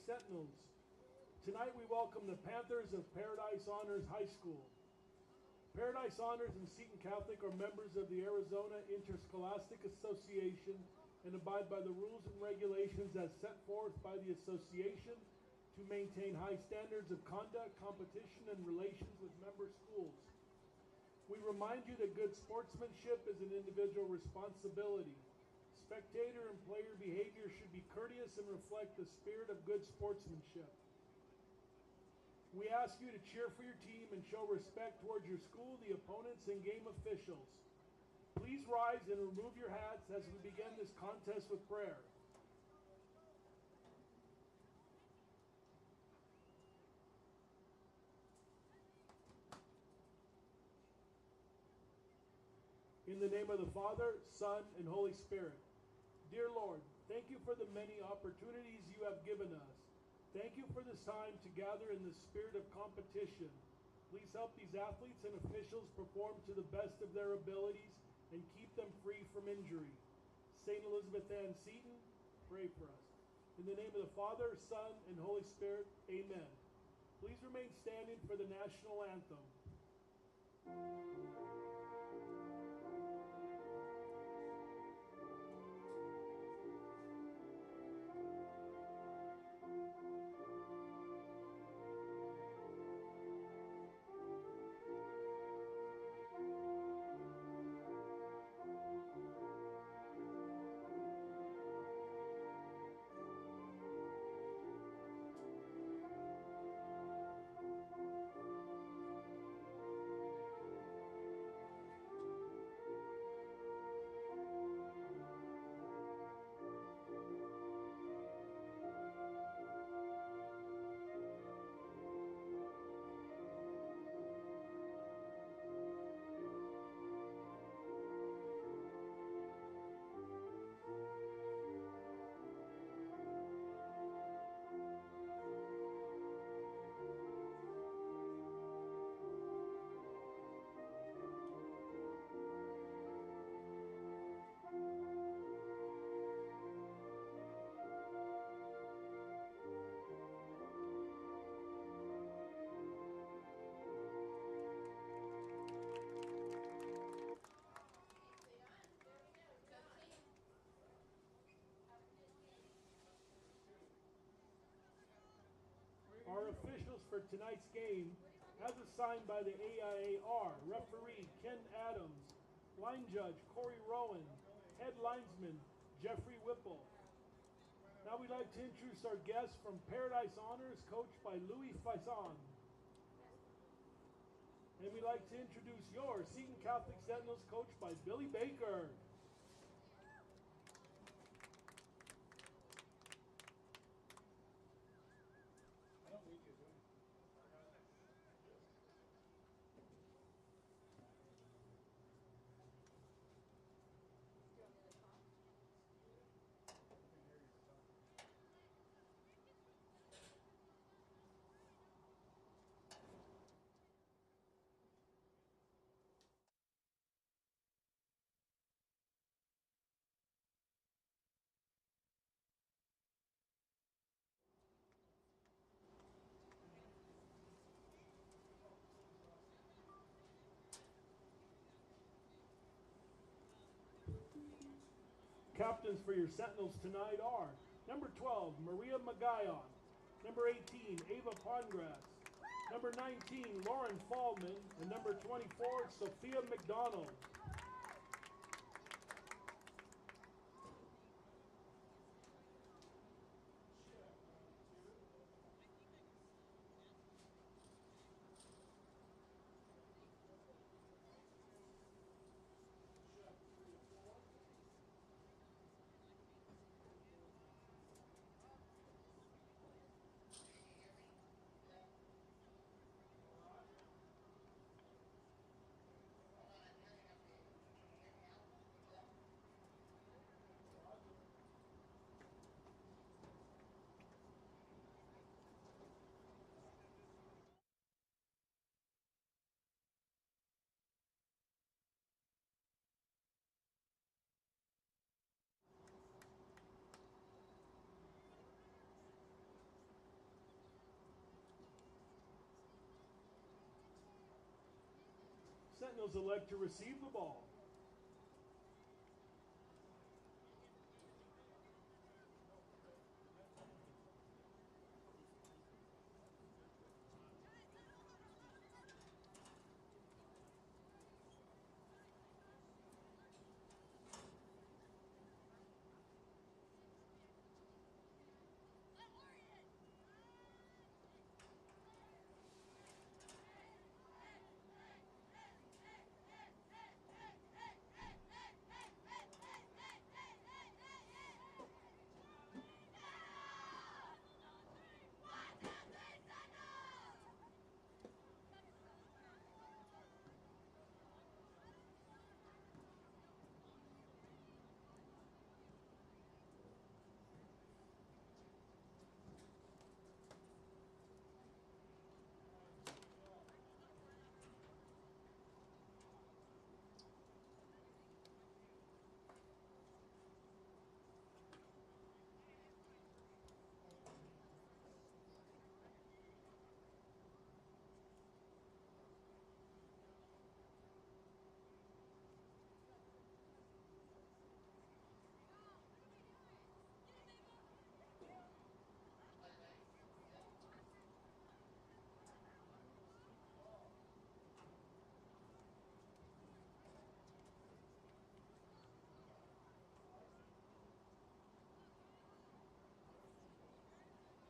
Sentinels. Tonight we welcome the Panthers of Paradise Honors High School. Paradise Honors and Seton Catholic are members of the Arizona Interscholastic Association and abide by the rules and regulations as set forth by the association to maintain high standards of conduct, competition, and relations with member schools. We remind you that good sportsmanship is an individual responsibility. Spectator and player behavior should be courteous and reflect the spirit of good sportsmanship. We ask you to cheer for your team and show respect towards your school, the opponents, and game officials. Please rise and remove your hats as we begin this contest with prayer. In the name of the Father, Son, and Holy Spirit. Dear Lord, thank you for the many opportunities you have given us. Thank you for this time to gather in the spirit of competition. Please help these athletes and officials perform to the best of their abilities and keep them free from injury. St. Elizabeth Ann Seton, pray for us. In the name of the Father, Son, and Holy Spirit, amen. Please remain standing for the national anthem. Our officials for tonight's game, as assigned by the AIA, are referee Ken Adams, line judge Corey Rowan, head linesman Jeffrey Whipple. Now we'd like to introduce our guests from Paradise Honors, coached by Louis Faison. And we'd like to introduce your Seton Catholic Sentinels, coached by Billy Baker. Captains for your Sentinels tonight are number 12, Maria Magayon, number 18, Ava Pongrass, number 19, Lauren Fallman, and number 24, Sophia McDonald. Sentinels elect to receive the ball.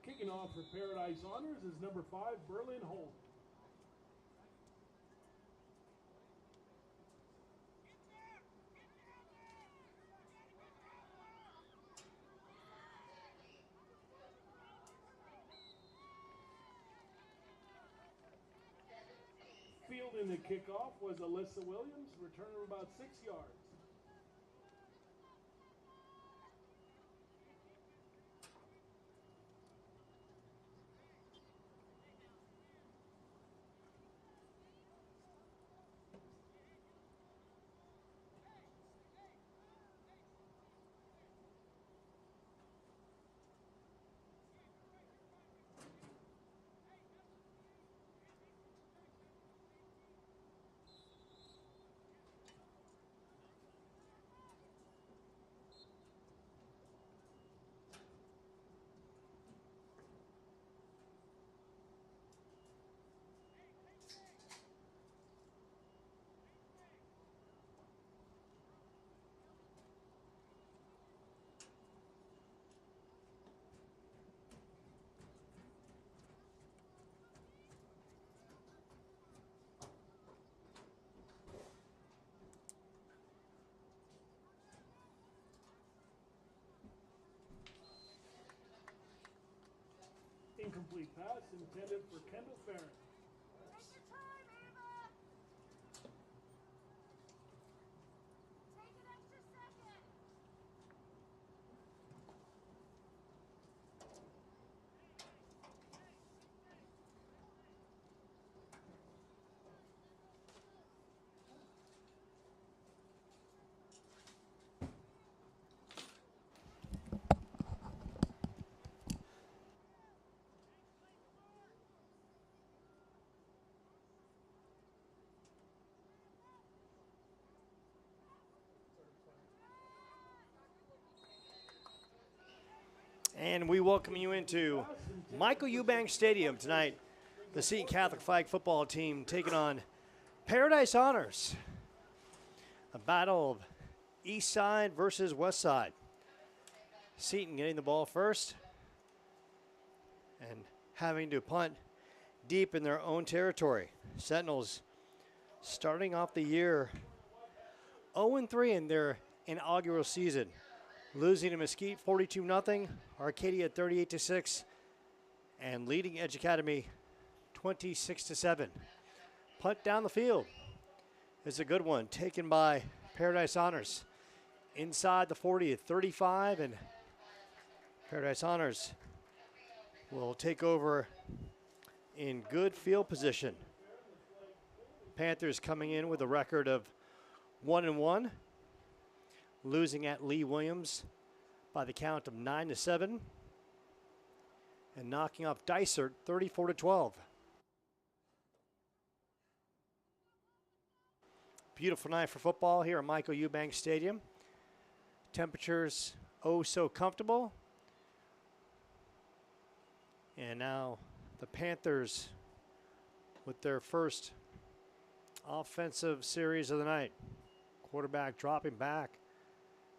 Kicking off for Paradise Honors is number 5, Berlin Holt. Fielding the kickoff was Alyssa Williams, returning about 6 yards. Incomplete pass intended for Kendall Farron. Take your time, Ava! Take an extra second! And we welcome you into Michael Eubanks Stadium tonight. The Seton Catholic Flag football team taking on Paradise Honors. A battle of East Side versus West Side. Seton getting the ball first and having to punt deep in their own territory. Sentinels starting off the year 0-3 in their inaugural season, losing to Mesquite 42-0, Arcadia 38-6, and leading Edge Academy 26-7. Punt down the field is a good one, taken by Paradise Honors. Inside the 40 at 35, and Paradise Honors will take over in good field position. Panthers coming in with a record of 1-1, losing at Lee Williams by the count of 9-7, and knocking off Dysart 34-12. beautiful night for football here at Michael Eubanks Stadium. Temperatures oh so comfortable. And now the Panthers with their first offensive series of the night. Quarterback dropping back,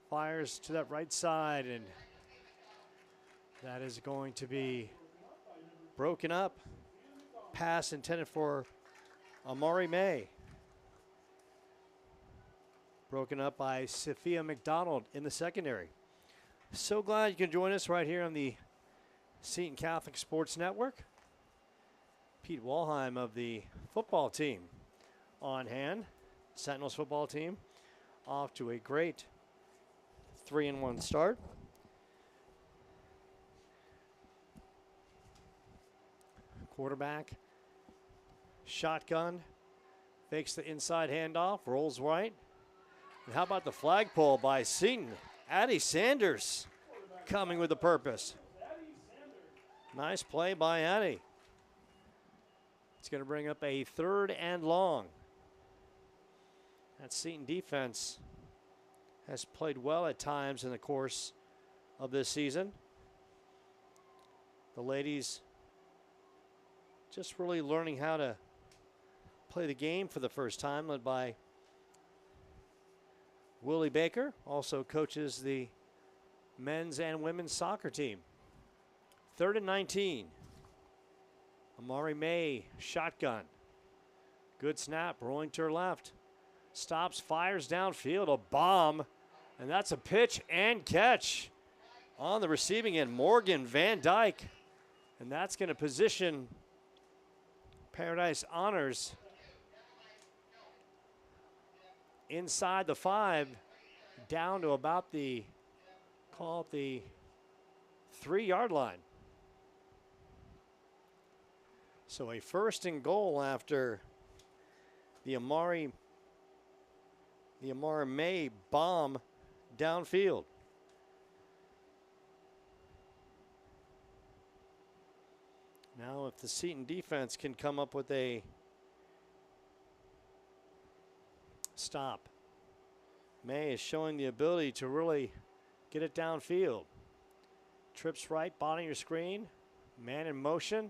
fires to that right side, and that is going to be broken up. Pass intended for Amari May. Broken up by Sophia McDonald in the secondary. So glad you can join us right here on the Seton Catholic Sports Network. Pete Walheim of the football team on hand. Sentinels football team off to a great 3-1 start. Quarterback, shotgun, fakes the inside handoff, rolls right. And how about the flagpole by Seton? Addie Sanders coming with a purpose. Nice play by Addie. It's going to bring up a 3rd and long. That Seton defense has played well at times in the course of this season. The ladies just really learning how to play the game for the first time, led by Willie Baker, also coaches the men's and women's soccer team. 3rd and 19. Amari May, shotgun. Good snap, rolling to her left. Stops, fires downfield, a bomb, and that's a pitch and catch. On the receiving end, Morgan Van Dyke, and that's going to position Paradise Honors inside the 5, down to about the, call it the 3-yard line. So a 1st and goal after the Amari May bomb downfield. Now if the Seton defense can come up with a stop. May is showing the ability to really get it downfield. Trips right, bottom of your screen. Man in motion.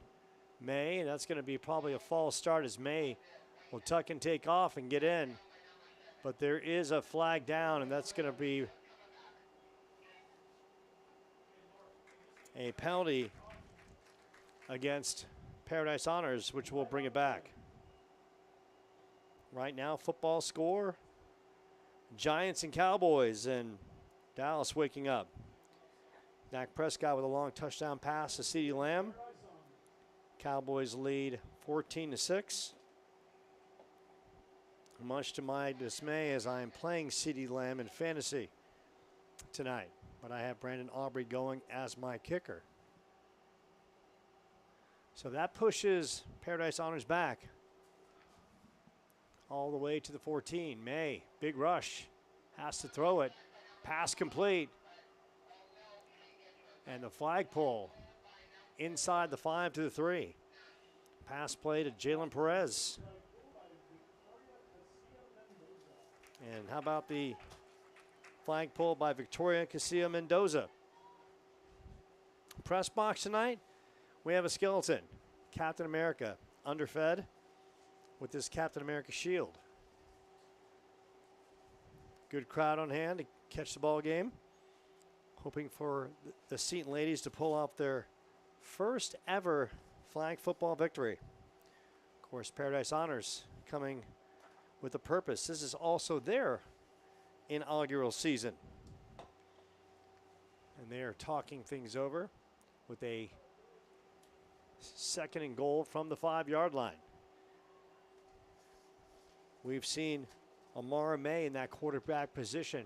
May, that's going to be probably a false start as May will tuck and take off and get in. But there is a flag down, and that's going to be a penalty against Paradise Honors, which will bring it back. Right now, football score, Giants and Cowboys, and Dallas waking up. Dak Prescott with a long touchdown pass to CeeDee Lamb. Cowboys lead 14-6. Much to my dismay, as I am playing CeeDee Lamb in fantasy tonight, but I have Brandon Aubrey going as my kicker. So that pushes Paradise Honors back all the way to the 14. May, big rush, has to throw it. Pass complete. And the flagpole inside the 5 to the 3. Pass play to Jalen Perez. And how about the flagpole by Victoria Casilla Mendoza? Press box tonight, we have a skeleton. Captain America, underfed with this Captain America shield. Good crowd on hand to catch the ball game. Hoping for the Seton ladies to pull off their first ever flag football victory. Of course, Paradise Honors coming with a purpose. This is also their inaugural season. And they are talking things over with a 2nd and goal from the 5-yard line. We've seen Amara May in that quarterback position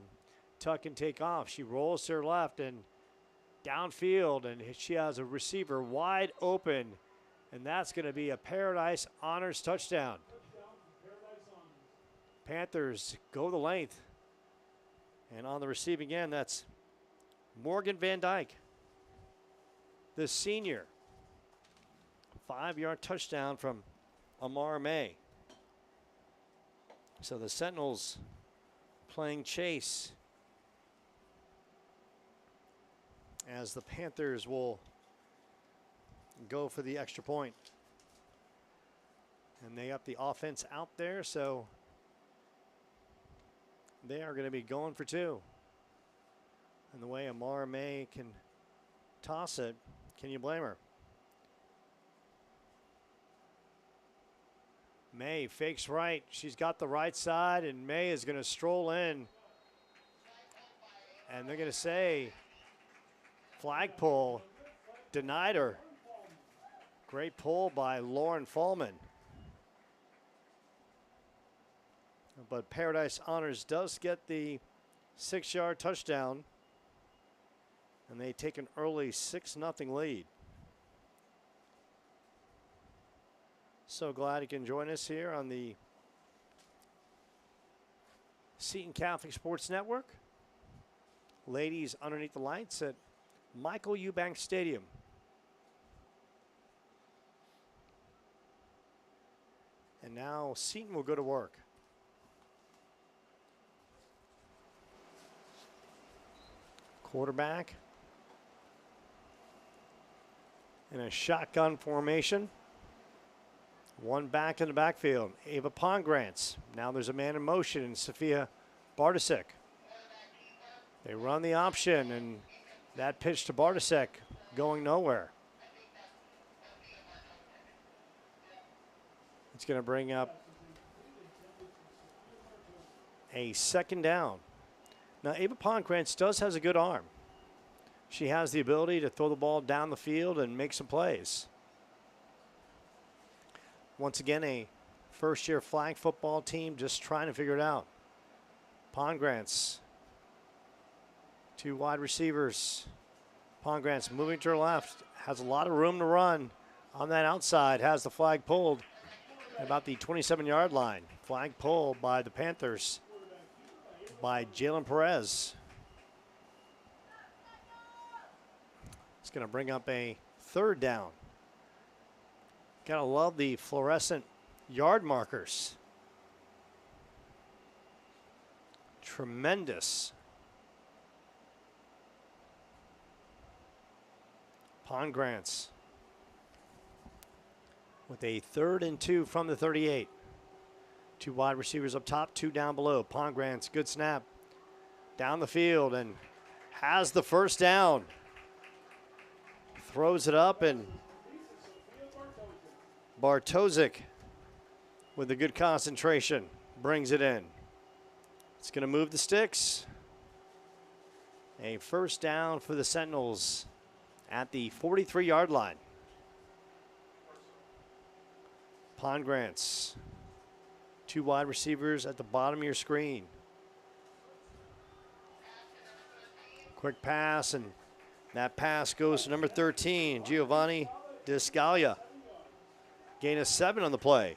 tuck and take off. She rolls to her left and downfield, and she has a receiver wide open, and that's going to be a Paradise Honors touchdown. Panthers go the length, and on the receiving end, that's Morgan Van Dyke, the senior. 5-yard touchdown from Amar May. So the Sentinels playing chase as the Panthers will go for the extra point. And they got the offense out there, so they are going to be going for two. And the way Amara May can toss it, can you blame her? May fakes right. She's got the right side, and May is going to stroll in. And they're going to say flagpole denied her. Great pull by Lauren Fallman. But Paradise Honors does get the 6-yard touchdown. And they take an early 6-0 lead. So glad you can join us here on the Seton Catholic Sports Network. Ladies underneath the lights at Michael Eubank Stadium. And now Seton will go to work. Quarterback in a shotgun formation. One back in the backfield, Ava Pongrantz. Now there's a man in motion, and Sophia Bartasek. They run the option, and that pitch to Bartasek going nowhere. It's going to bring up a second down. Now, Ava Pongrantz has a good arm. She has the ability to throw the ball down the field and make some plays. Once again, a first-year flag football team just trying to figure it out. Pongrantz, two wide receivers. Pongrantz moving to her left, has a lot of room to run on that outside, has the flag pulled at about the 27-yard line. Flag pulled by the Panthers by Jalen Perez. It's going to bring up a third down. Gotta love the fluorescent yard markers. Tremendous. Pongrantz with a 3rd and 2 from the 38. Two wide receivers up top, two down below. Pongrantz, good snap. Down the field and has the first down. Throws it up, and Bartosik with a good concentration brings it in. It's going to move the sticks. A first down for the Sentinels at the 43-yard line. Pongrantz, two wide receivers at the bottom of your screen. Quick pass, and that pass goes to number 13, Giovanni Discalia. Gain of 7 on the play.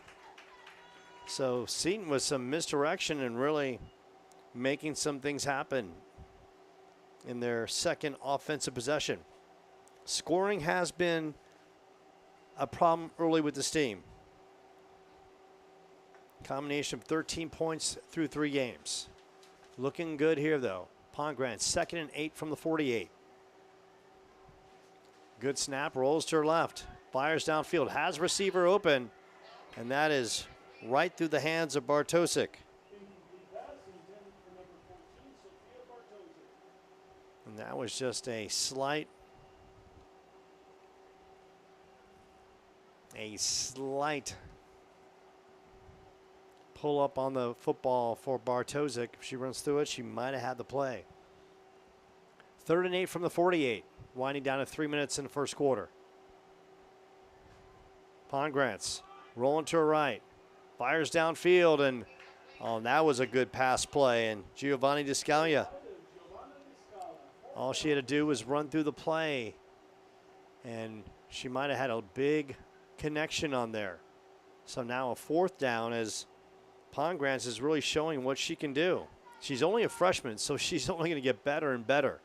So Seton with some misdirection and really making some things happen in their second offensive possession. Scoring has been a problem early with this team. Combination of 13 points through 3 games. Looking good here, though. Pongrantz, 2nd and 8 from the 48. Good snap, rolls to her left. Fires downfield, has receiver open, and that is right through the hands of Bartosik. And that was just a slight pull up on the football for Bartosik. If she runs through it, she might have had the play. 3rd and 8 from the 48, winding down to 3 minutes in the first quarter. Pongrantz rolling to her right, fires downfield, and that was a good pass play. And Giovanni Discalia, all she had to do was run through the play, and she might have had a big connection on there. So now a 4th down as Pongrantz is really showing what she can do. She's only a freshman, so she's only going to get better and better.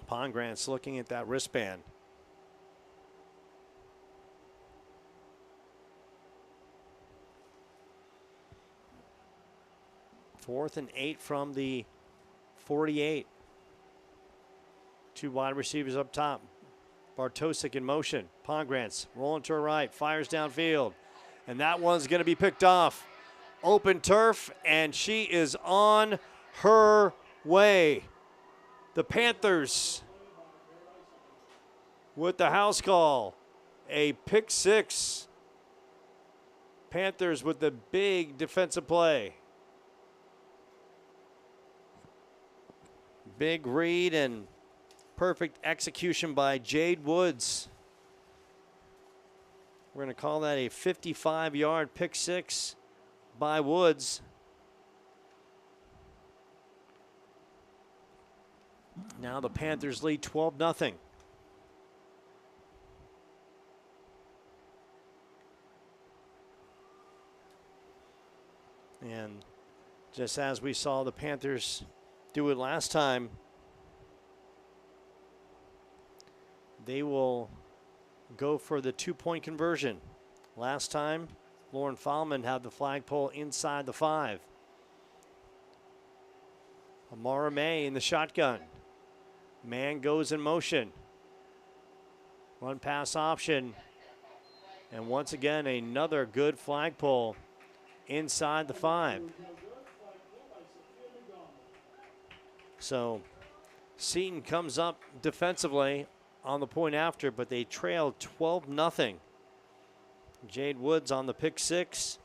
Pongrantz looking at that wristband. 4th and 8 from the 48. 2 wide receivers up top. Bartosik in motion. Pongrantz rolling to her right, fires downfield. And that one's going to be picked off. Open turf, and she is on her way. The Panthers with the house call. A pick six. Panthers with the big defensive play. Big read and perfect execution by Jade Woods. We're going to call that a 55-yard pick six by Woods. Now the Panthers lead 12-0. And just as we saw the Panthers do it last time, they will go for the 2-point conversion. Last time, Lauren Fallman had the flagpole inside the 5. Amara May in the shotgun. Man goes in motion. Run pass option. And once again, another good flagpole inside the 5. So Seton comes up defensively on the point after, but they trail 12-0. Jade Woods on the pick six.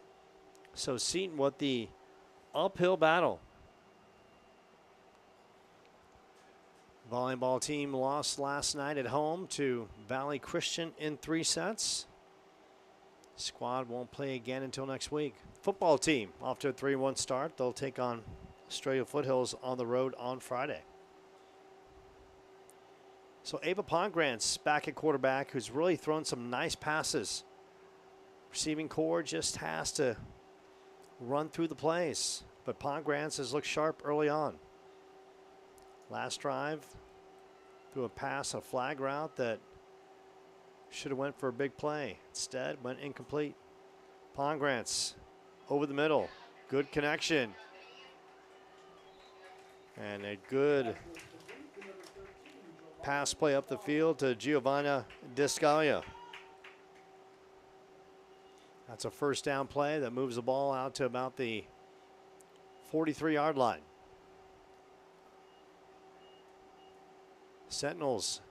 So Seton with the uphill battle. Volleyball team lost last night at home to Valley Christian in 3 sets. Squad won't play again until next week. Football team off to a 3-1 start. They'll take on Australia Foothills on the road on Friday. So Ava Pongrantz back at quarterback, who's really thrown some nice passes. Receiving core just has to run through the plays. But Pongrantz has looked sharp early on. Last drive, threw a pass, a flag route that should have went for a big play. Instead, went incomplete. Pongrantz over the middle. Good connection. And a good pass play up the field to Giovanna Discalia. That's a first down play that moves the ball out to about the 43-yard line. Sentinels'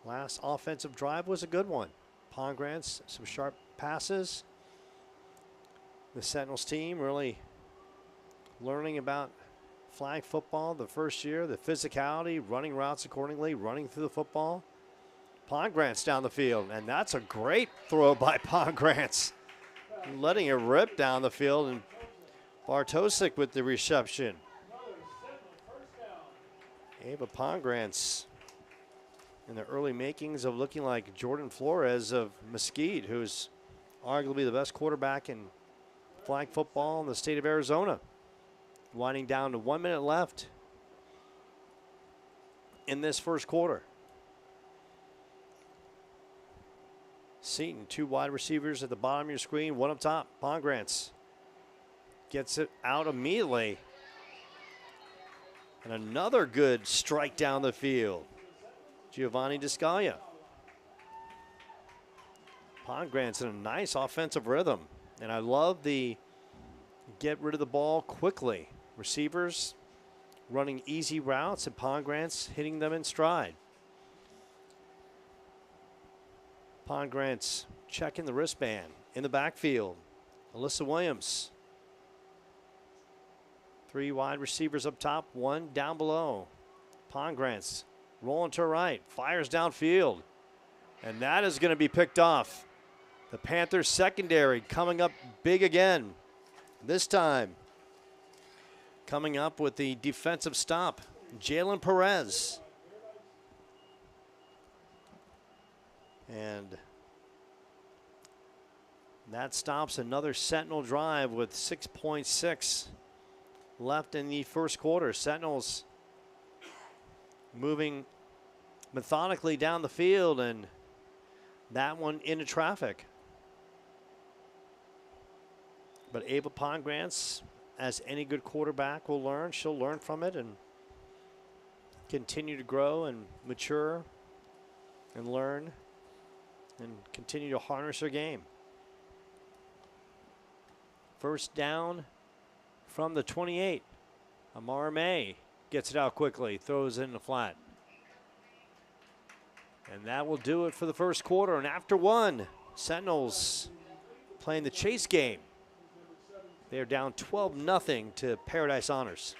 last offensive drive was a good one. Pongrantz, some sharp passes. The Sentinels team really learning about flag football the first year, the physicality, running routes accordingly, running through the football. Pongrantz down the field, and that's a great throw by Pongrantz. Letting it rip down the field, and Bartosik with the reception. Ava Pongrantz in the early makings of looking like Jordan Flores of Mesquite, who's arguably the best quarterback in flag football in the state of Arizona. Winding down to 1 minute left in this first quarter. Seton, 2 wide receivers at the bottom of your screen, 1 up top. Pongrantz gets it out immediately. And another good strike down the field. Giovanni Discalia. Pongrantz in a nice offensive rhythm. And I love the get rid of the ball quickly. Receivers running easy routes and Pongrantz hitting them in stride. Pongrantz checking the wristband in the backfield. Alyssa Williams. 3 wide receivers up top, 1 down below. Pongrantz rolling to her right, fires downfield. And that is going to be picked off. The Panthers secondary coming up big again. This time coming up with the defensive stop, Jalen Perez. And that stops another Sentinel drive with 6.6 left in the first quarter. Sentinels moving methodically down the field, and that one into traffic. But Ava Pongrantz as any good quarterback will learn. She'll learn from it and continue to grow and mature and learn and continue to harness her game. First down from the 28. Amara May gets it out quickly, throws in the flat. And that will do it for the first quarter. And after one, Sentinels playing the chase game. They're down 12-0 to Paradise Honors.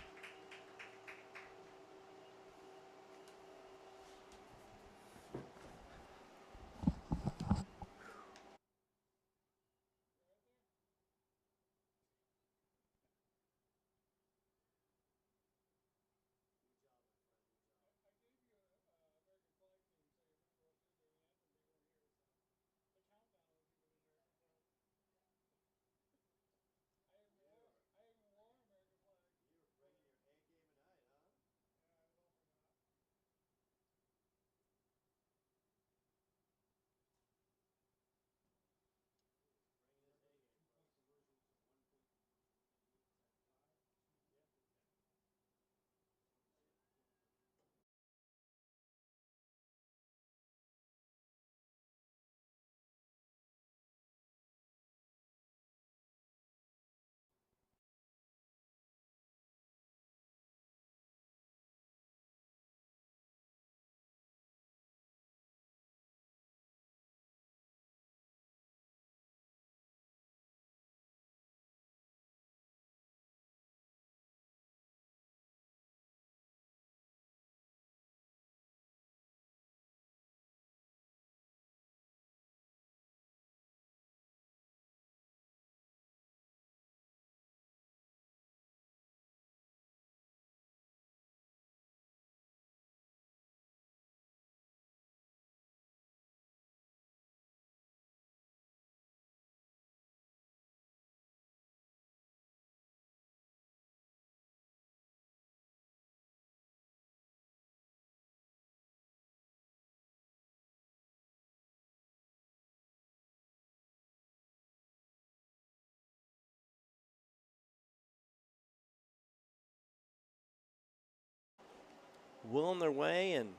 Willing their way and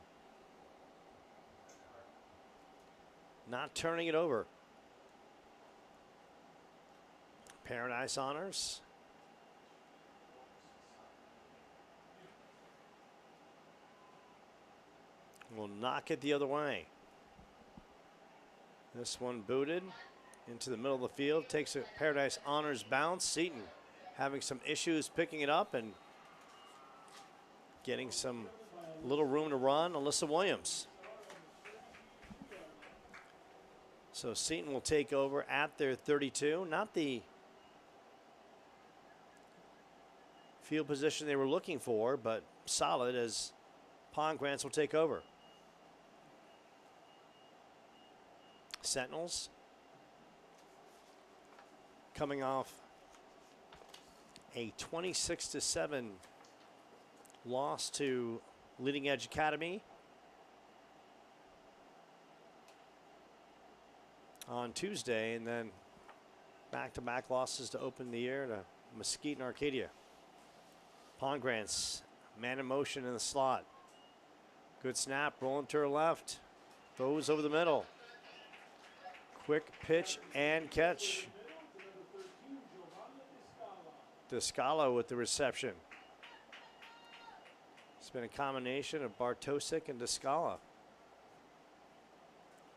not turning it over. Paradise Honors will knock it the other way. This one booted into the middle of the field. Takes a Paradise Honors bounce. Seton having some issues picking it up and getting some little room to run. Alyssa Williams. So Seton will take over at their 32. Not the field position they were looking for, but solid as Pongrants will take over. Sentinels coming off a 26-7 loss to Leading Edge Academy on Tuesday, and then back-to-back losses to open the year to Mesquite and Arcadia. Pongrants, man in motion in the slot. Good snap, rolling to her left. Throws over the middle. Quick pitch and catch. Descalo with the reception. It's been a combination of Bartosik and Descala.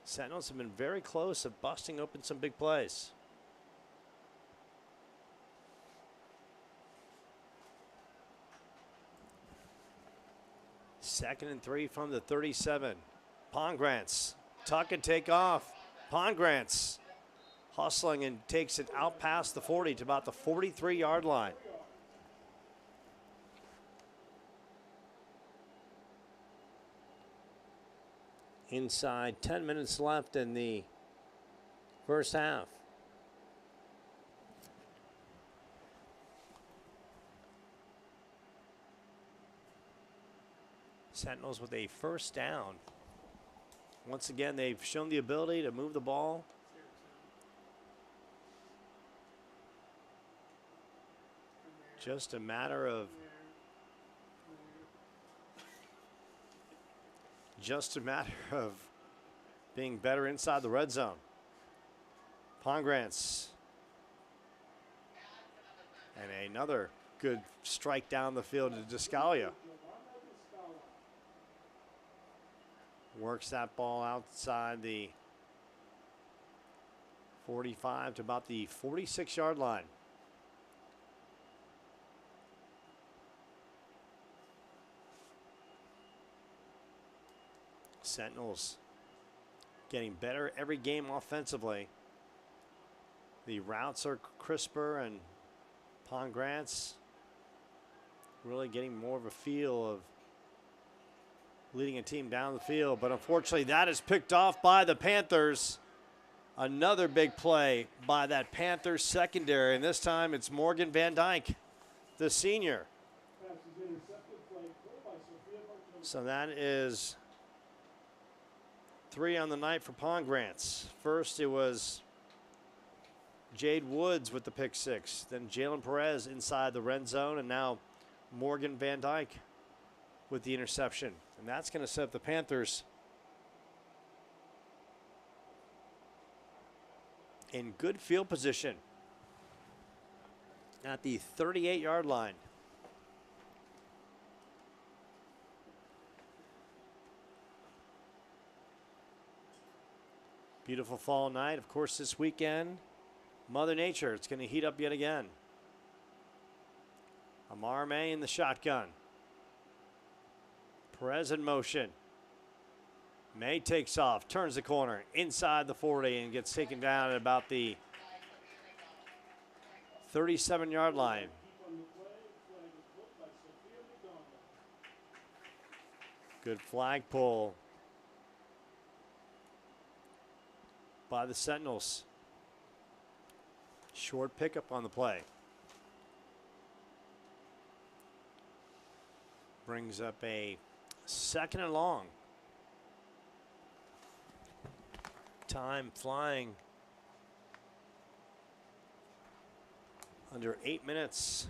Sentinels have been very close of busting open some big plays. Second and 3 from the 37. Pongrants, tuck and take off. Pongrants hustling and takes it out past the 40 to about the 43-yard line. Inside 10 minutes left in the first half. Sentinels with a first down. Once again, they've shown the ability to move the ball. Just a matter of being better inside the red zone. Pongrants. And another good strike down the field to Descalia. Works that ball outside the 45 to about the 46-yard line. Sentinels getting better every game offensively. The routes are crisper, and Pongrants really getting more of a feel of leading a team down the field. But unfortunately, that is picked off by the Panthers. Another big play by that Panthers secondary, and this time it's Morgan Van Dyke, the senior. So that is 3 on the night for Pongrants. First, it was Jade Woods with the pick 6. Then Jalen Perez inside the red zone, and now Morgan Van Dyke with the interception. And that's going to set up the Panthers in good field position at the 38-yard line. Beautiful fall night. Of course, this weekend, Mother Nature, it's going to heat up yet again. Amar May in the shotgun. Perez in motion. May takes off, turns the corner, inside the 40, and gets taken down at about the 37-yard line. Good flag pull by the Sentinels. Short pickup on the play. Brings up a 2nd and long. Time flying. Under 8 minutes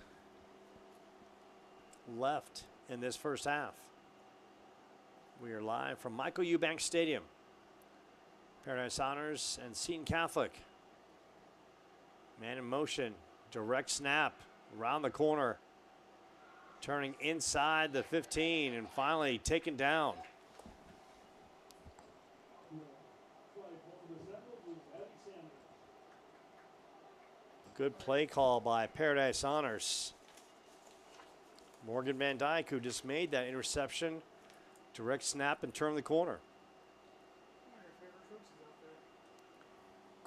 left in this first half. We are live from Michael Eubanks Stadium. Paradise Honors and Seton Catholic. Man in motion, direct snap, around the corner, turning inside the 15 and finally taken down. Good play call by Paradise Honors. Morgan Van Dyke, who just made that interception, direct snap and turn the corner.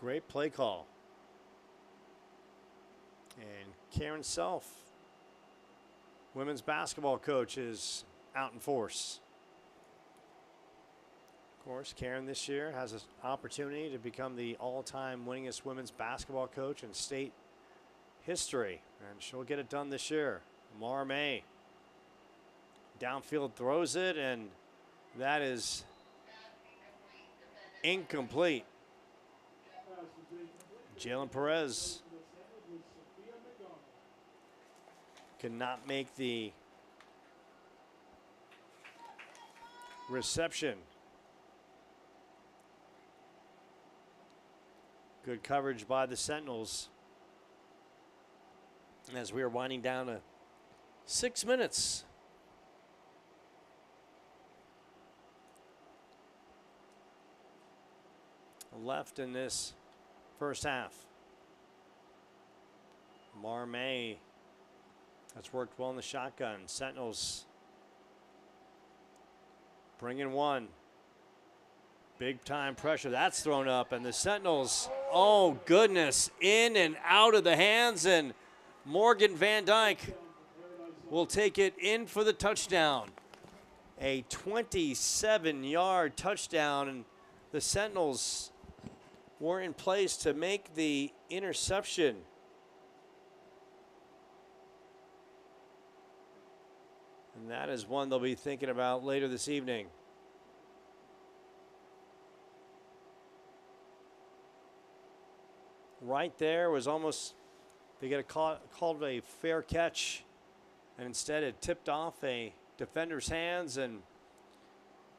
Great play call. And Karen Self, women's basketball coach, is out in force. Of course, Karen this year has an opportunity to become the all-time winningest women's basketball coach in state history, and she'll get it done this year. Amar May downfield throws it, and that is incomplete. Jalen Perez cannot make the reception. Good coverage by the Sentinels as we are winding down to 6 minutes. Left in this first half. Marmay has worked well in the shotgun. Sentinels bringing one. Big time pressure. That's thrown up, and the Sentinels, oh goodness, in and out of the hands, and Morgan Van Dyke will take it in for the touchdown. A 27-yard touchdown, and the Sentinels were in place to make the interception. And that is one they'll be thinking about later this evening. Right there was almost They get called a fair catch, and instead it tipped off a defender's hands, and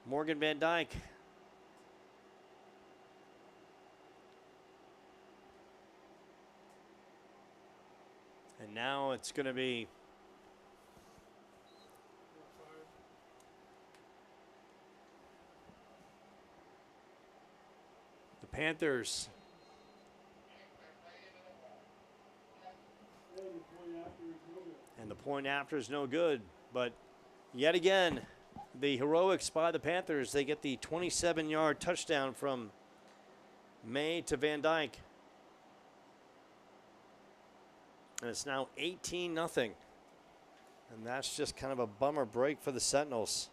Morgan Van Dyke and now it's going to be the Panthers. And the point after is no good. But yet again, the heroics by the Panthers, they get the 27-yard touchdown from May to Van Dyke. And it's now 18-0. And that's just kind of a bummer break for the Sentinels.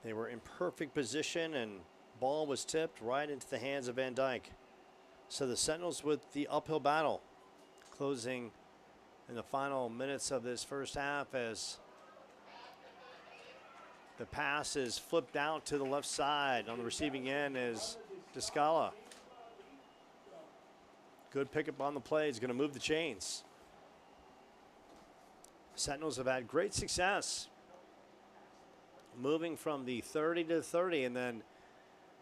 They were in perfect position, and ball was tipped right into the hands of Van Dyke. So the Sentinels with the uphill battle, closing in the final minutes of this first half as the pass is flipped out to the left side. On the receiving end is Descala. Good pickup on the play. He's going to move the chains. Sentinels have had great success moving from the 30 to 30, and then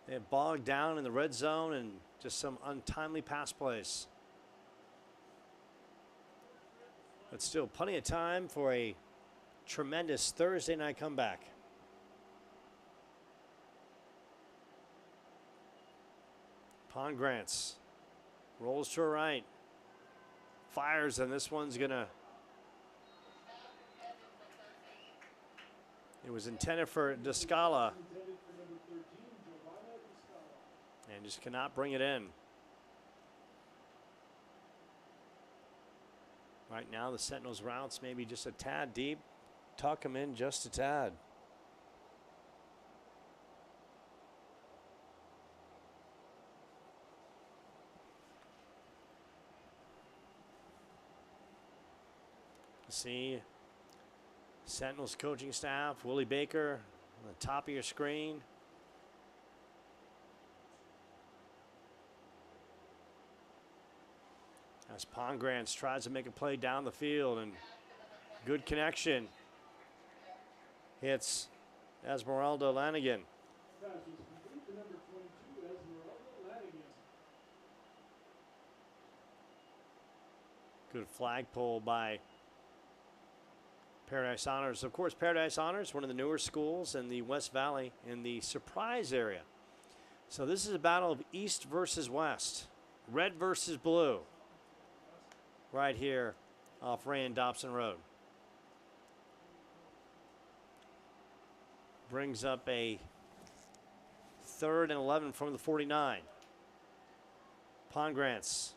they bogged down in the red zone and just some untimely pass plays. But still plenty of time for a tremendous Thursday night comeback. Pongrants rolls to her right, fires, and this one's gonna. It was intended for Descala, and just cannot bring it in. Right now, the Sentinels' routes maybe just a tad deep. Tuck them in just a tad. See Sentinels coaching staff, Willie Baker on the top of your screen. As Pongrants tries to make a play down the field, and good connection. Hits Esmeralda Lanigan. Good flagpole by Paradise Honors. Of course, Paradise Honors, one of the newer schools in the West Valley in the Surprise area. So this is a battle of East versus West, red versus blue, right here off Ray and Dobson Road. Brings up a 3rd and 11 from the 49. Pongrants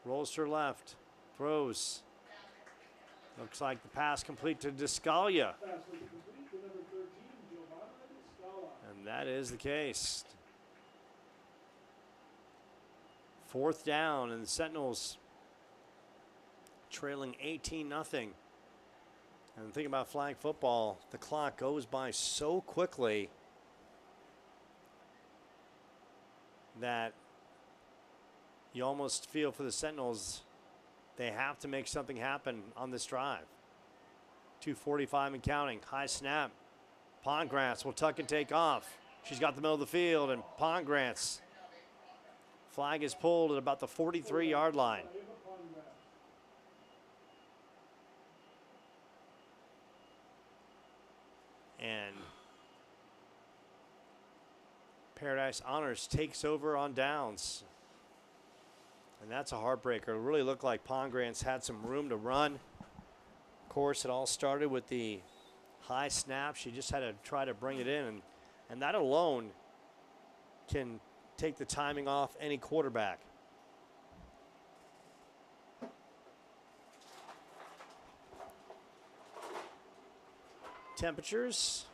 rolls to her left, throws. Looks like the pass complete to Descalia. And that is the case. 4th down, and the Sentinels trailing 18-0. And the thing about flag football, the clock goes by so quickly that you almost feel for the Sentinels they have to make something happen on this drive. 2:45 and counting. High snap. Pongrants will tuck and take off. She's got the middle of the field, and Pongrants. Flag is pulled at about the 43-yard line. And Paradise Honors takes over on downs. And that's a heartbreaker. It really looked like Pongrants had some room to run. Of course, it all started with the high snap. She just had to try to bring it in. And that alone can take the timing off any quarterback. Temperatures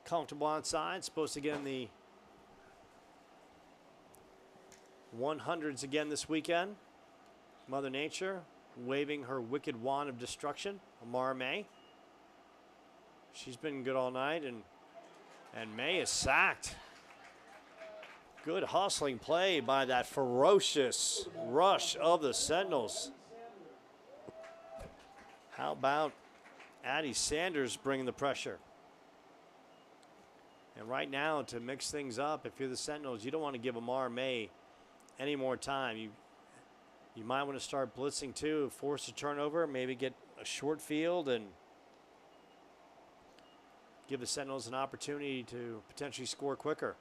comfortable outside. Supposed to get in the 100s again this weekend. Mother Nature waving her wicked wand of destruction. Amara May. She's been good all night, and May is sacked. Good hustling play by that ferocious rush of the Sentinels. How about Addie Sanders bringing the pressure? And right now, to mix things up, if you're the Sentinels, you don't want to give Amar May any more time. You might want to start blitzing too, force a turnover, maybe get a short field and give the Sentinels an opportunity to potentially score quicker.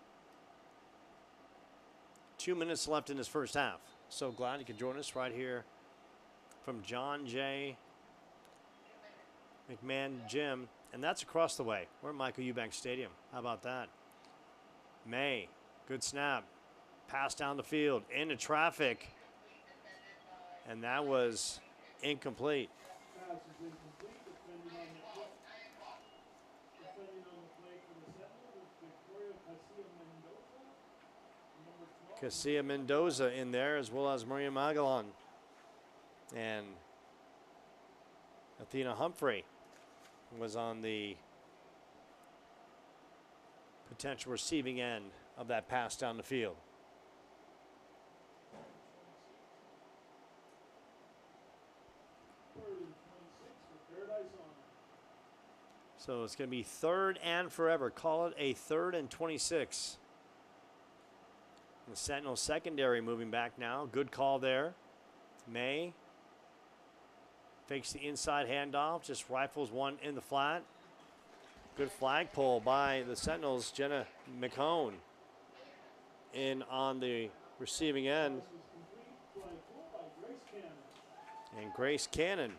2 minutes left in this first half. So glad you could join us right here from John J. McMahon Gym. And that's across the way. We're at Michael Eubanks Stadium. How about that? May, good snap. Pass down the field, into traffic. And that was incomplete. Pass is incomplete, defending on the play. Defending on the play for the Sentinels is Victoria Casilla-Mendoza. Number 12. Casilla Mendoza in there, as well as Maria Magellan. And Athena Humphrey was on the potential receiving end of that pass down the field. Third and 26 for Paradise Honor. So it's going to be third and forever. Call it a third and 26. The Sentinel secondary moving back now. Good call there. May fakes the inside handoff, just rifles one in the flat. Good flag pull by the Sentinels. Jenna McCone in on the receiving end. Pass was complete. Flag pull by Grace Cannon. And Grace Cannon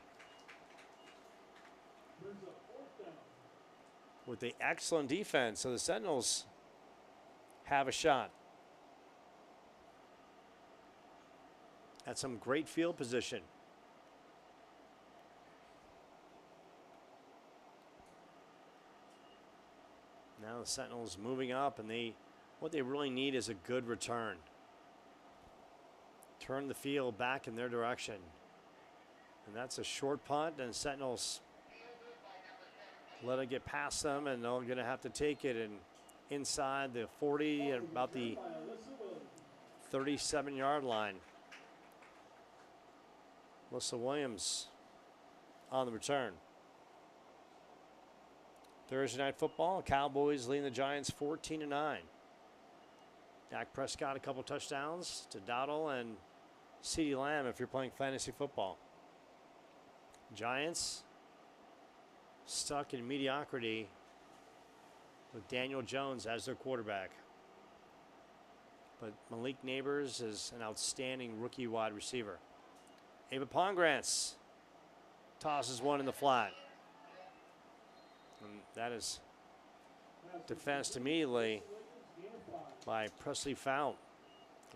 Brings up fourth down. with the excellent defense. So the Sentinels have a shot at some great field position. Now the Sentinels moving up, and what they really need is a good return. Turn the field back in their direction. And that's a short punt, and Sentinels let it get past them, and they're going to have to take it and inside the 40 and about the 37-yard line. Alyssa Williams on the return. Thursday night football, Cowboys leading the Giants 14-9. Dak Prescott a couple touchdowns to Dowdle and CeeDee Lamb if you're playing fantasy football. Giants stuck in mediocrity with Daniel Jones as their quarterback. But Malik Neighbors is an outstanding rookie wide receiver. Ava Pongrantz tosses one in the flat. And that is defensed immediately by Presley Fount.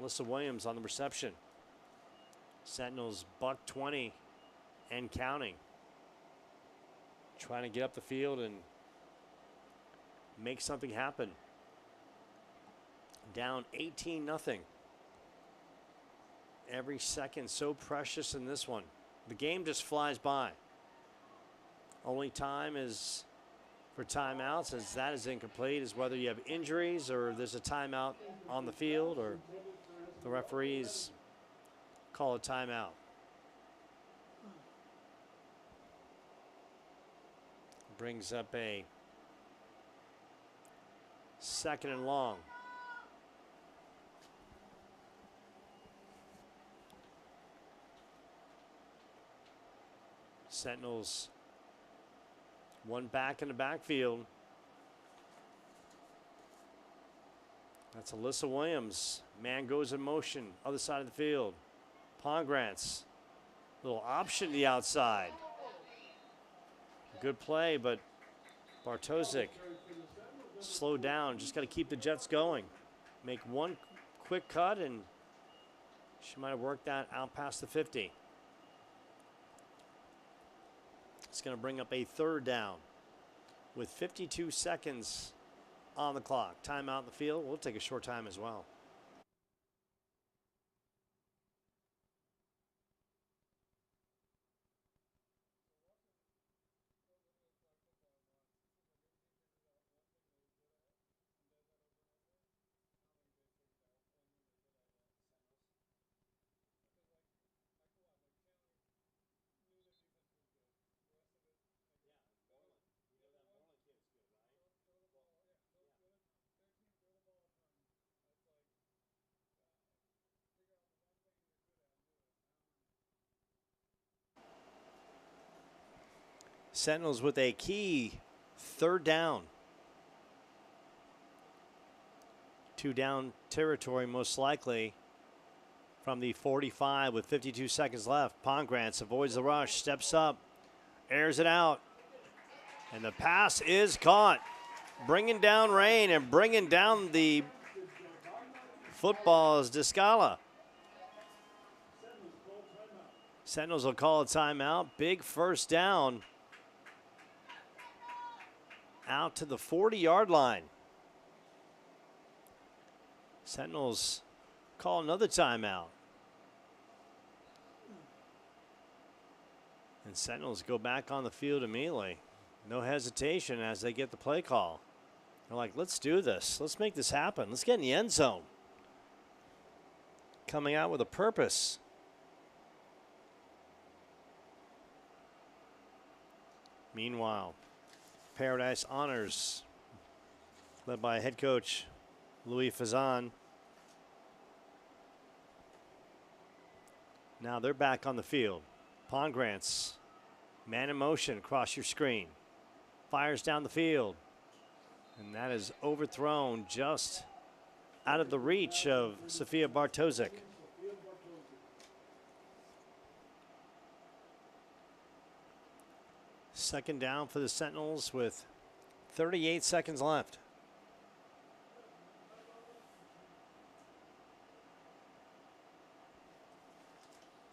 Alyssa Williams on the reception. Sentinels buck 20 and counting. Trying to get up the field and make something happen. Down 18-0. Every second so precious in this one. The game just flies by. Only time is for timeouts, as that is incomplete, is whether you have injuries or there's a timeout on the field or the referees call a timeout. Brings up a second and long. Sentinels one back in the backfield. That's Alyssa Williams. Man goes in motion, other side of the field. Pongrantz, little option to the outside. Good play, but Bartosik slowed down. Just got to keep the Jets going. Make one quick cut, and she might have worked that out past the 50. It's going to bring up a third down with 52 seconds on the clock. Timeout in the field. We'll take a short time as well. Sentinels with a key 3rd down. 2 down territory most likely from the 45 with 52 seconds left. Pongrantz avoids the rush, steps up, airs it out, and the pass is caught. Bringing down rain and bringing down the football is Descala. Sentinels will call a timeout. Big first down out to the 40-yard line. Sentinels call another timeout. And Sentinels go back on the field immediately. No hesitation as they get the play call. They're like, let's do this. Let's make this happen. Let's get in the end zone. Coming out with a purpose. Meanwhile, Paradise Honors, led by head coach Louis Fazan. Now they're back on the field. Pongrantz, man in motion across your screen. Fires down the field. And that is overthrown just out of the reach of Sofia Bartosik. Second down for the Sentinels with 38 seconds left.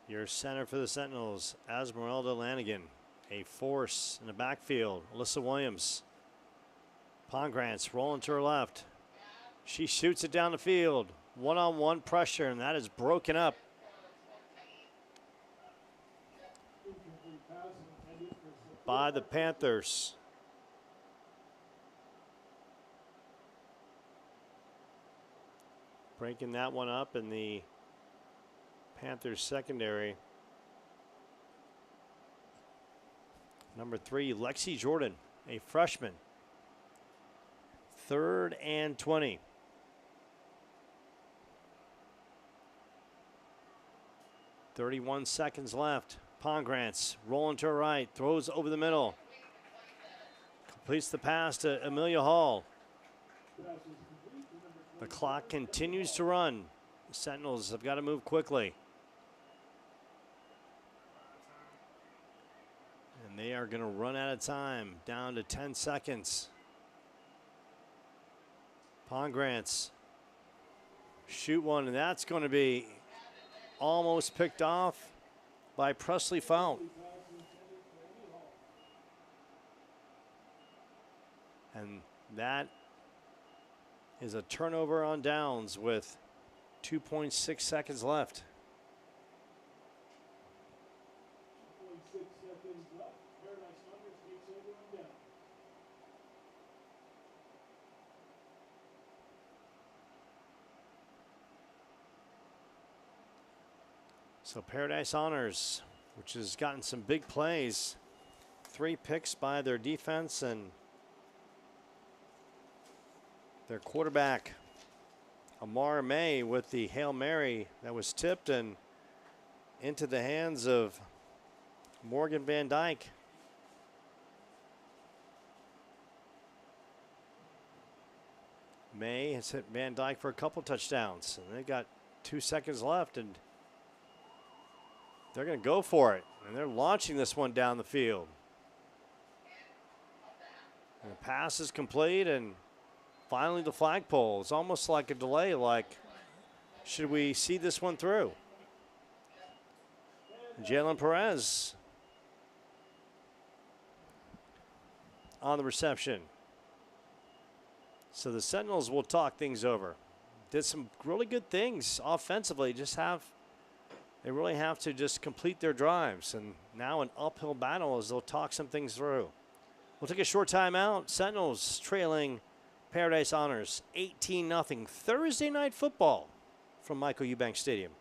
Your center for the Sentinels, Esmeralda Lanigan. A force in the backfield, Alyssa Williams. Pongrantz rolling to her left. She shoots it down the field. One-on-one pressure, and that is broken up. By the Panthers. Breaking that one up in the Panthers secondary. Number 3, Lexi Jordan, a freshman. 3rd and 20. .31 seconds left. Pongrantz rolling to her right, throws over the middle. Completes the pass to Amelia Hall. The clock continues to run. The Sentinels have got to move quickly. And they are going to run out of time, down to 10 seconds. Pongrantz shoot one, and that's going to be almost picked off by Presley Fount. And that is a turnover on downs with 2.6 seconds left. So Paradise Honors, which has gotten some big plays, 3 picks by their defense and their quarterback, Amara May, with the Hail Mary that was tipped and into the hands of Morgan Van Dyke. May has hit Van Dyke for a couple touchdowns, and they've got 2 seconds left, and they're going to go for it, and they're launching this one down the field. And the pass is complete, and finally the flagpole. It's almost like a delay, like, should we see this one through? Jalen Perez on the reception. So the Sentinels will talk things over. Did some really good things offensively, they really have to just complete their drives, and now an uphill battle as they'll talk some things through. We'll take a short timeout. Sentinels trailing Paradise Honors 18-0. Thursday night football from Michael Eubanks Stadium.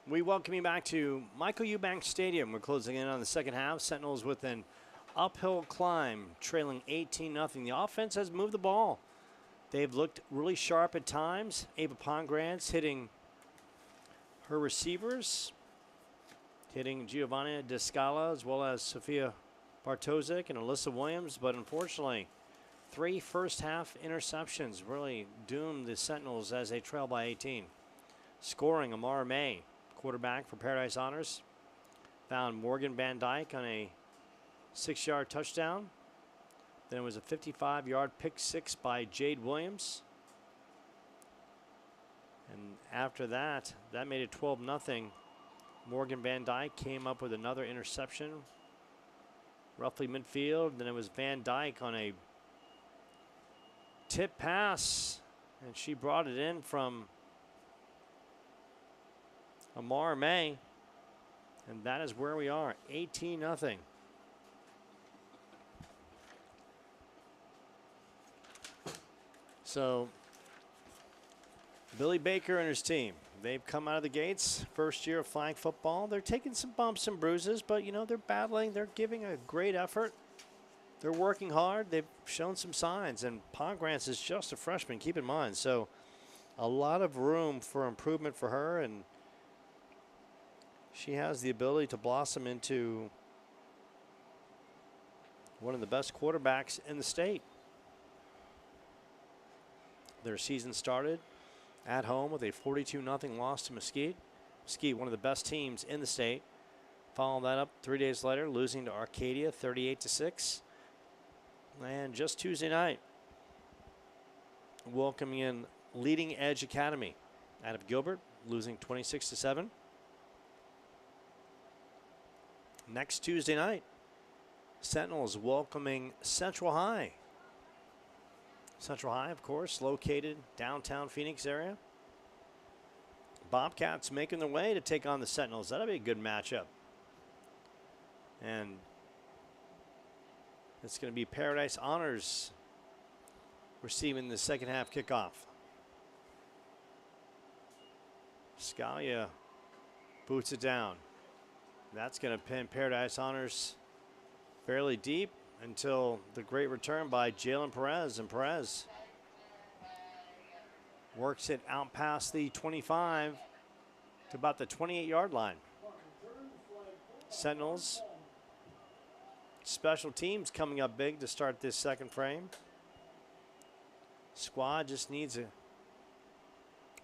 We welcome you back to Michael Eubank Stadium. We're closing in on the second half. Sentinels with an uphill climb, trailing 18-0. The offense has moved the ball. They've looked really sharp at times. Ava Pongrantz hitting her receivers, hitting Giovanna Descala as well as Sophia Bartoszek and Alyssa Williams. But unfortunately, 3 first-half interceptions really doomed the Sentinels as they trail by 18. Scoring, Amara May, quarterback for Paradise Honors, found Morgan Van Dyke on a 6-yard touchdown. Then it was a 55-yard pick six by Jade Williams. And after that, that made it 12-0. Morgan Van Dyke came up with another interception, roughly midfield. Then it was Van Dyke on a tip pass, and she brought it in from Amara May. And that is where we are, 18-0. So Billy Baker and his team, they've come out of the gates, first year of flag football. They're taking some bumps and bruises, but, you know, they're battling. They're giving a great effort. They're working hard. They've shown some signs, and Pongrantz is just a freshman, keep in mind. So a lot of room for improvement for her, and she has the ability to blossom into one of the best quarterbacks in the state. Their season started at home with a 42-0 loss to Mesquite. Mesquite, one of the best teams in the state. Following that up 3 days later, losing to Arcadia 38-6. And just Tuesday night, welcoming in Leading Edge Academy out of Gilbert, losing 26-7. Next Tuesday night, Sentinels welcoming Central High. Central High, of course, located downtown Phoenix area. Bobcats making their way to take on the Sentinels. That'll be a good matchup. And it's going to be Paradise Honors receiving the second half kickoff. Scalia boots it down. That's going to pin Paradise Honors fairly deep until the great return by Jalen Perez. And Perez works it out past the 25 to about the 28-yard line. Sentinels special teams coming up big to start this second frame. Squad just needs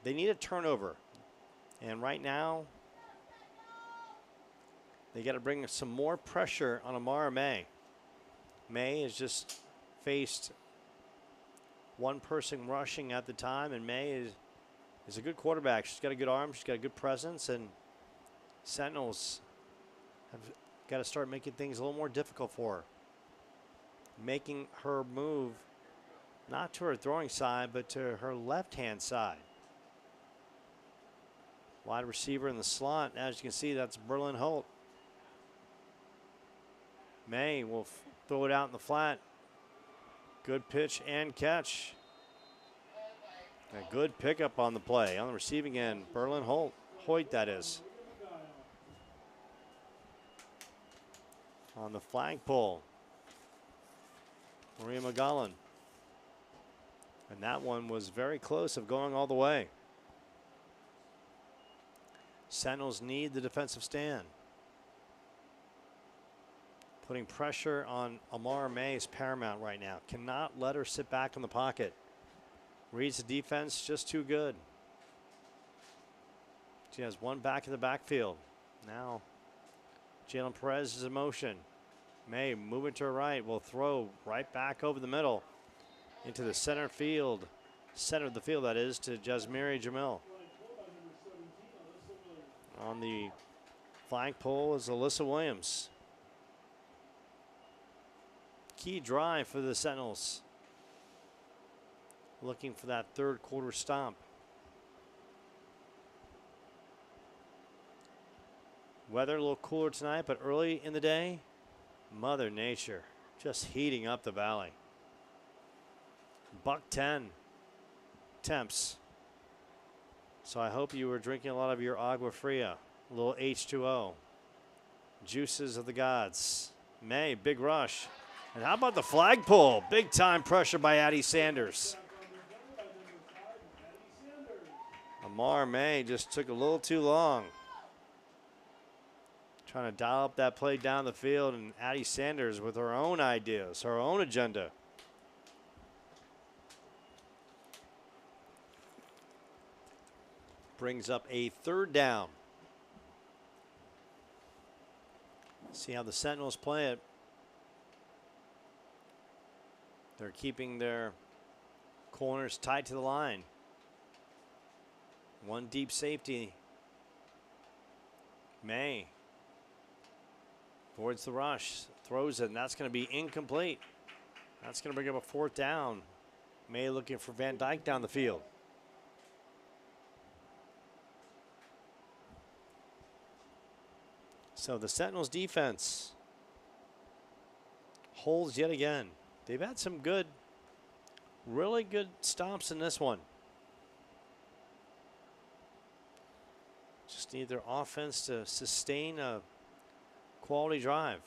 they need a turnover. And right now, they got to bring some more pressure on Amara May. May has just faced one person rushing at the time, and May is a good quarterback. She's got a good arm. She's got a good presence, and Sentinels have got to start making things a little more difficult for her. Making her move not to her throwing side, but to her left-hand side. Wide receiver in the slot. As you can see, that's Berlin Holt. May will throw it out in the flat. Good pitch and catch. A good pickup on the play. On the receiving end, Berlin Hoyt, that is. On the flagpole, Maria Magallan. And that one was very close of going all the way. Sentinels need the defensive stand. Putting pressure on Amara May is paramount right now. Cannot let her sit back in the pocket. Reads the defense just too good. She has one back in the backfield. Now, Jalen Perez is in motion. May moving to her right, will throw right back over the middle into the center field. Center of the field, that is, to Jasmiri Jamil. On the flagpole is Alyssa Williams. Key drive for the Sentinels. Looking for that third quarter stomp. Weather a little cooler tonight, but early in the day, Mother Nature just heating up the valley. $110 temps. So I hope you were drinking a lot of your agua fria A little H2O. Juices of the gods. May, big rush. And how about the flagpole? Big time pressure by Addie Sanders. Amar May just took a little too long. Trying to dial up that play down the field, and Addie Sanders with her own ideas, her own agenda. Brings up a third down. See how the Sentinels play it. They're keeping their corners tight to the line. One deep safety. May avoids the rush, throws it, and that's going to be incomplete. That's going to bring up a fourth down. May looking for Van Dyke down the field. So the Sentinels defense holds yet again. They've had some good, really good stops in this one. Just need their offense to sustain a quality drive.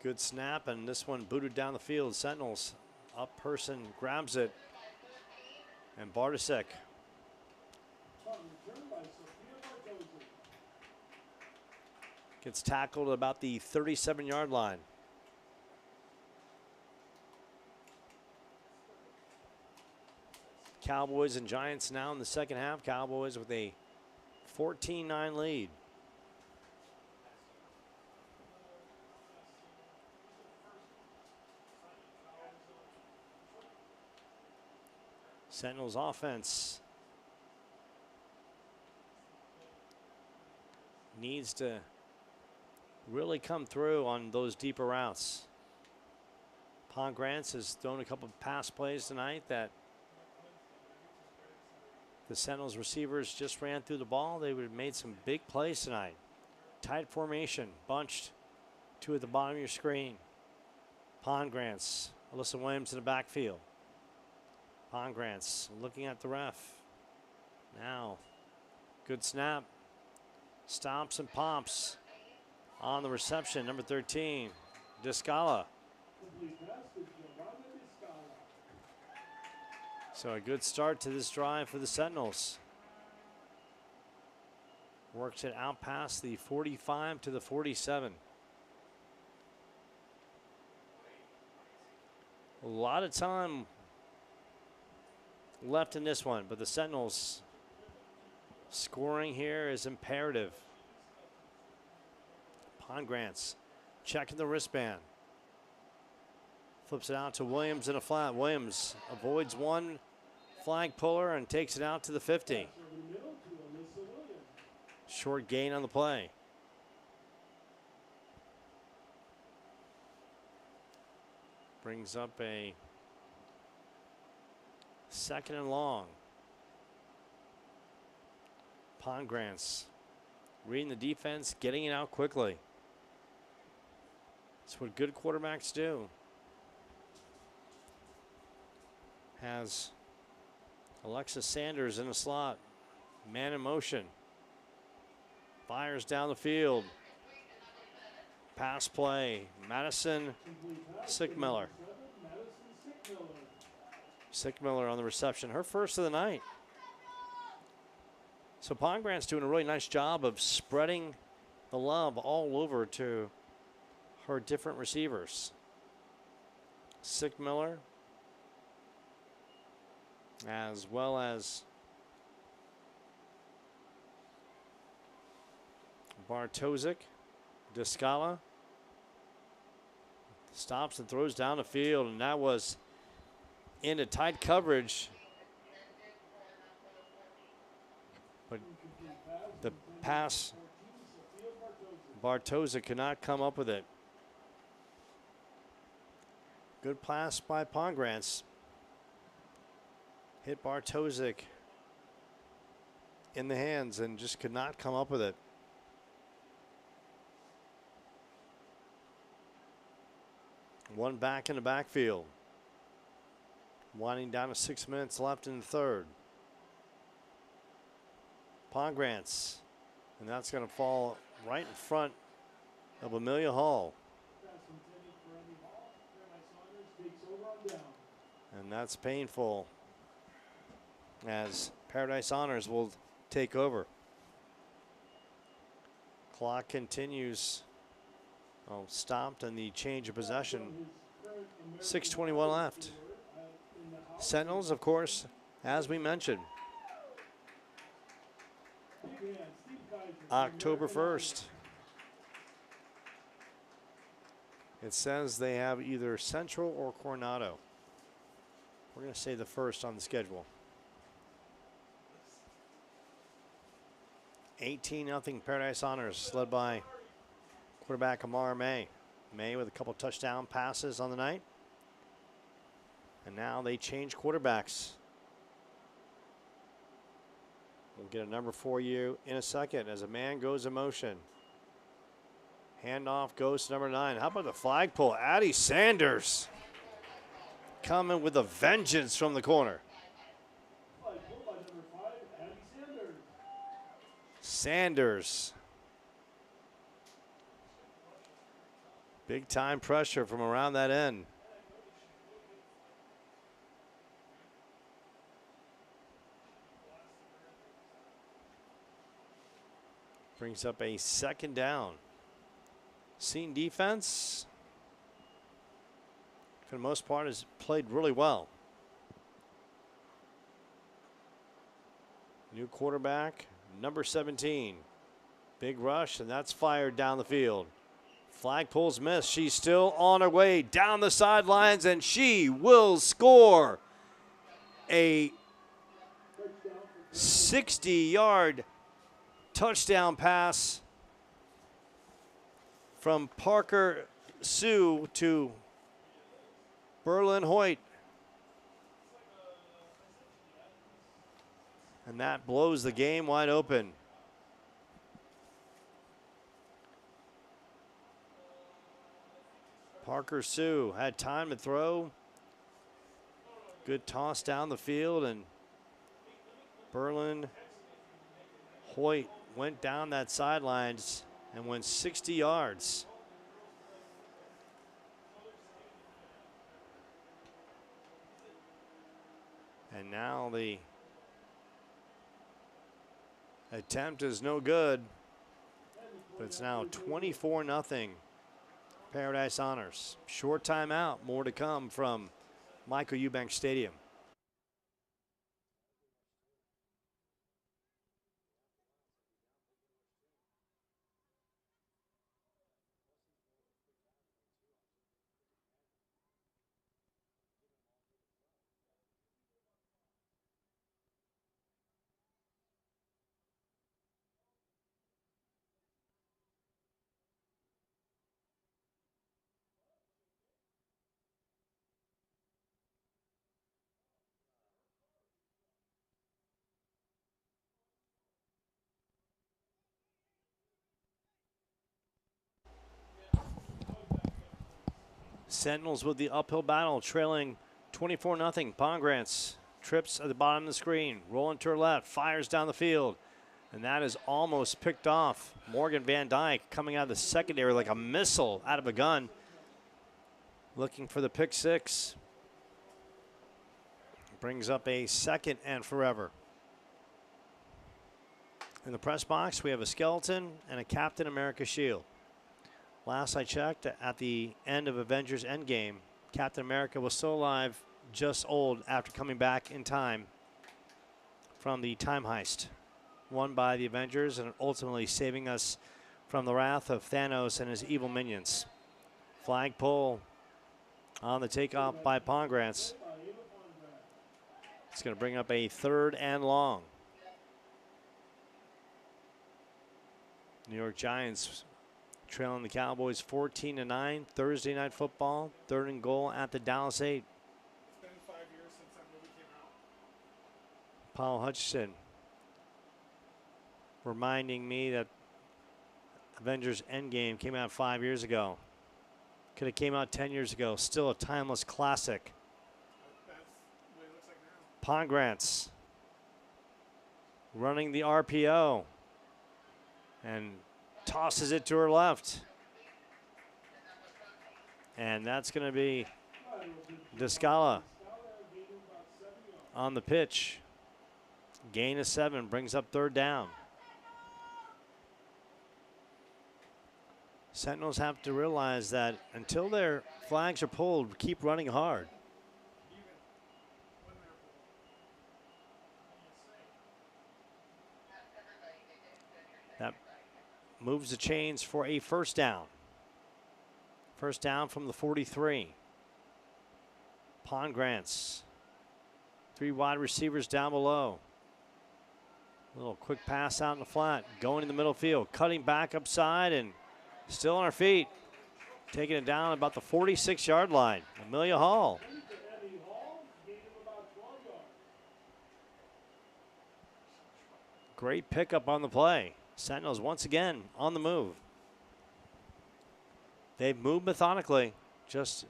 Good snap, and this one booted down the field. Sentinels up person grabs it, and Bartasek gets tackled at about the 37-yard line. Cowboys and Giants now in the second half. Cowboys with a 14-9 lead. Sentinels offense needs to really come through on those deeper routes. Pongrants has thrown a couple of pass plays tonight that the Sentinels receivers just ran through the ball. They would have made some big plays tonight. Tight formation, bunched, two at the bottom of your screen. Pongrants, Alyssa Williams in the backfield. Pongrants looking at the ref. Now, good snap. Stomps and pomps on the reception. Number 13, Descala. So a good start to this drive for the Sentinels. Works it out past the 45 to the 47. A lot of time left in this one, but the Sentinels scoring here is imperative. Pongrants checking the wristband. Flips it out to Williams in a flat. Williams avoids one flag puller and takes it out to the 50. Short gain on the play. Brings up a second and long. Pongrants reading the defense, getting it out quickly. That's what good quarterbacks do. Has Alexis Sanders in the slot. Man in motion. Fires down the field. Pass play. Madison Sickmiller. Sickmiller on the reception. Her first of the night. So Pongrant's doing a really nice job of spreading the love all over to her different receivers. Sickmiller, as well as Bartosik. Descala stops and throws down the field, and that was into tight coverage. But the pass, Bartosik could not come up with it. Good pass by Pongrants. Hit Bartosik in the hands and just could not come up with it. One back in the backfield. Winding down to 6 minutes left in the third. Pongrants. And that's going to fall right in front of Amelia Hall. And that's painful, as Paradise Honors will take over. Clock continues. Oh, stopped and the change of possession. 6:21 left. Sentinels, of course, as we mentioned, October 1st. It says they have either Central or Coronado. We're going to say the 1st on the schedule. 18-0 Paradise Honors, led by quarterback Amara May. May with a couple touchdown passes on the night. And now they change quarterbacks. We'll get a number for you in a second as a man goes in motion. Handoff goes to number 9. How about the flagpole? Addie Sanders coming with a vengeance from the corner. Sanders. Big time pressure from around that end. Brings up a 2nd down. Seton defense, for the most part, has played really well. New quarterback, number 17. Big rush, and that's fired down the field. Flagpole's missed. She's still on her way down the sidelines, and she will score a 60-yard touchdown pass from Parker Sue to Berlin Hoyt. And that blows the game wide open. Parker Sue had time to throw. Good toss down the field, and Berlin Hoyt went down that sidelines and went 60 yards. And now the attempt is no good, but it's now 24-0 Paradise Honors. Short timeout, more to come from Michael Eubank Stadium. Sentinels with the uphill battle, trailing 24-0. Pongrants trips at the bottom of the screen, rolling to her left, fires down the field, and that is almost picked off. Morgan Van Dyke coming out of the secondary like a missile out of a gun, looking for the pick 6. Brings up a 2nd and forever. In the press box, we have a skeleton and a Captain America shield. Last I checked, at the end of Avengers Endgame, Captain America was still alive, just old, after coming back in time from the time heist won by the Avengers and ultimately saving us from the wrath of Thanos and his evil minions. Flagpole on the takeoff by Pongrants. It's going to bring up a 3rd and long. New York Giants trailing the Cowboys 14-9. Thursday night football, 3rd and goal at the Dallas 8. It's been 5 years since that movie came out. Paul Hutchinson reminding me that Avengers Endgame came out 5 years ago. Could have came out 10 years ago. Still a timeless classic. That's what it looks like now. Pongrants running the RPO and tosses it to her left. And that's going to be Descala on the pitch. Gain of 7 brings up 3rd down. Sentinels have to realize that until their flags are pulled, keep running hard. That moves the chains for a 1st down. 1st down from the 43. Pongrants. 3 wide receivers down below. Little quick pass out in the flat. Going in the middle field. Cutting back upside and still on her feet. Taking it down about the 46-yard line. Amelia Hall. Great pickup on the play. Sentinels once again on the move. They've moved methodically. Just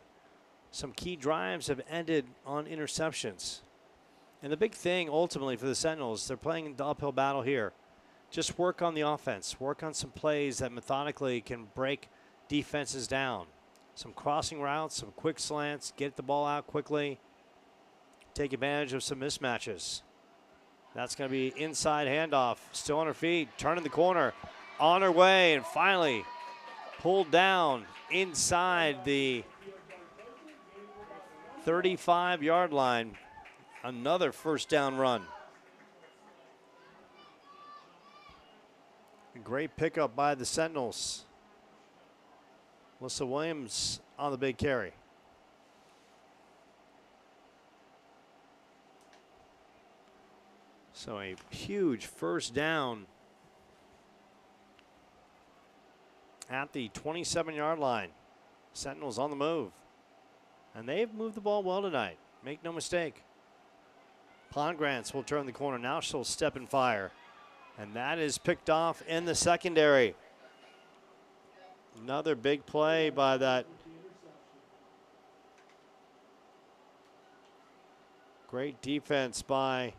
some key drives have ended on interceptions. And the big thing ultimately for the Sentinels, they're playing the uphill battle here. Just work on the offense. Work on some plays that methodically can break defenses down. Some crossing routes, some quick slants, get the ball out quickly. Take advantage of some mismatches. That's going to be inside handoff. Still on her feet, turning the corner, on her way, and finally pulled down inside the 35-yard line. Another 1st down run. A great pickup by the Sentinels. Melissa Williams on the big carry. So a huge 1st down at the 27-yard line. Sentinels on the move. And they've moved the ball well tonight. Make no mistake. Pongrants will turn the corner. Now she'll step and fire. And that is picked off in the secondary. Another big play by that. Great defense by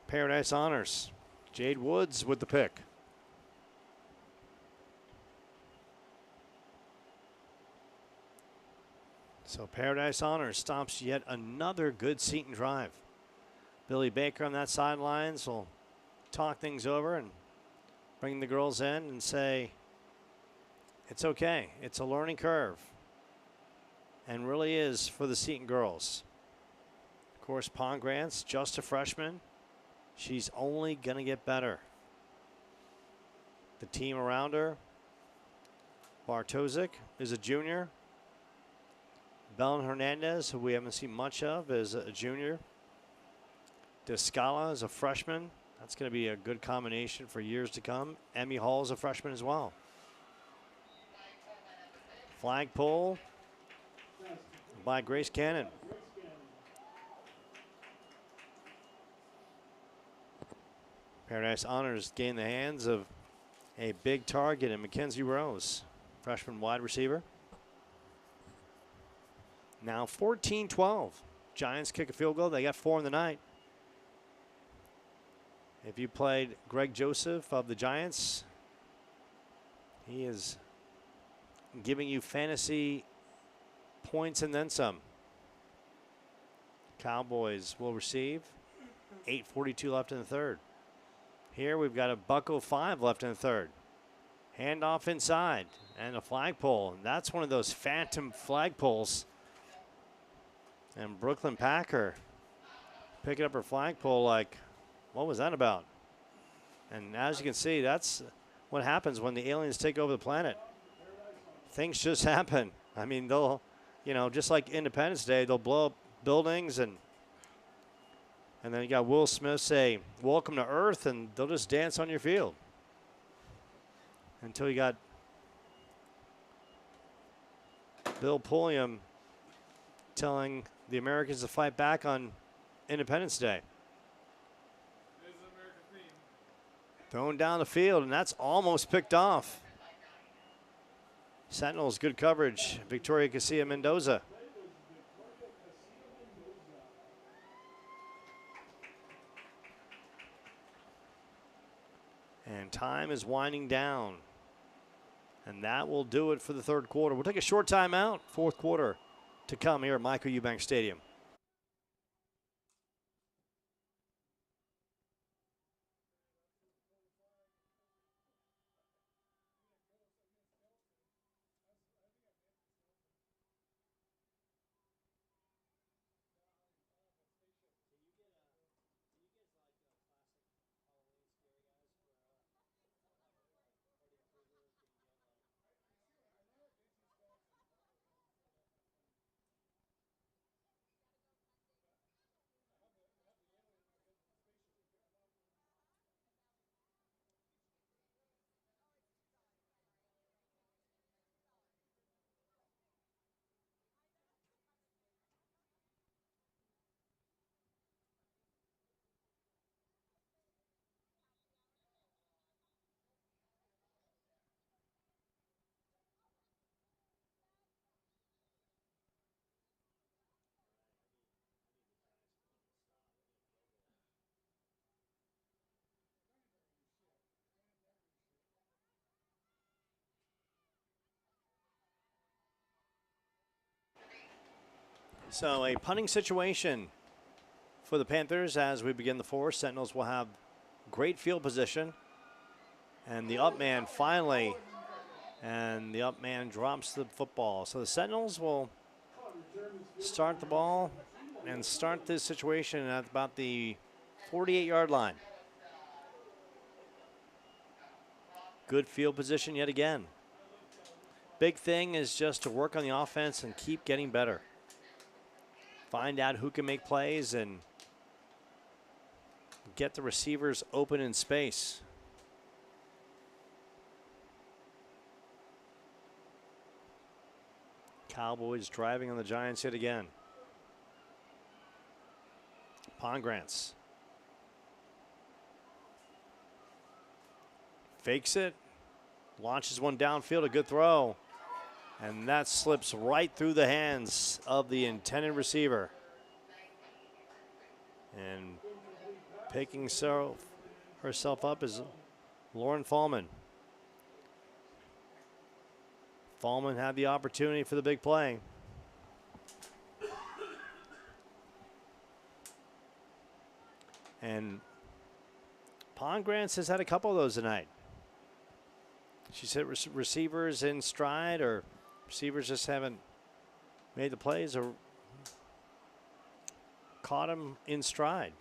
Paradise Honors. Jade Woods with the pick. So Paradise Honors stops yet another good Seton drive. Billy Baker on that sidelines will talk things over and bring the girls in and say, it's okay. It's a learning curve. And really is for the Seton girls. Of course, Pongrants, just a freshman. She's only going to get better. The team around her, Bartozik is a junior. Belen Hernandez, who we haven't seen much of, is a junior. Descala is a freshman. That's going to be a good combination for years to come. Emmy Hall is a freshman as well. Flag pull by Grace Cannon. Paradise Honors gain the hands of a big target in Mackenzie Rose, freshman wide receiver. Now 14-12. Giants kick a field goal. They got 4 in the night. If you played Greg Joseph of the Giants, he is giving you fantasy points and then some. Cowboys will receive. 8:42 left in the 3rd. Here we've got a $1:05 left in the 3rd. Handoff inside and a flagpole. And that's one of those phantom flagpoles. And Brooklyn Packer picking up her flagpole like, what was that about? And as you can see, that's what happens when the aliens take over the planet. Things just happen. I mean, they'll, just like Independence Day, they'll blow up buildings and then you got Will Smith say, welcome to Earth, and they'll just dance on your field. Until you got Bill Pulliam telling the Americans to fight back on Independence Day. Thrown down the field, and that's almost picked off. Sentinels, good coverage. Victoria Casilla Mendoza. And time is winding down. And that will do it for the third quarter. We'll take a short timeout. Fourth quarter to come here at Michael Eubank Stadium. So a punting situation for the Panthers as we begin the fourth. Sentinels will have great field position. And the up man finally, and the up man drops the football. So the Sentinels will start the ball and start this situation at about the 48-yard line. Good field position yet again. Big thing is just to work on the offense and keep getting better. Find out who can make plays and get the receivers open in space. Cowboys driving on the Giants hit again. Pongrants fakes it, launches one downfield, a good throw, and that slips right through the hands of the intended receiver. And picking herself up is Lauren Fallman. Fallman had the opportunity for the big play. And Pongrants has had a couple of those tonight. She's hit receivers in stride, or receivers just haven't made the plays or caught them in stride.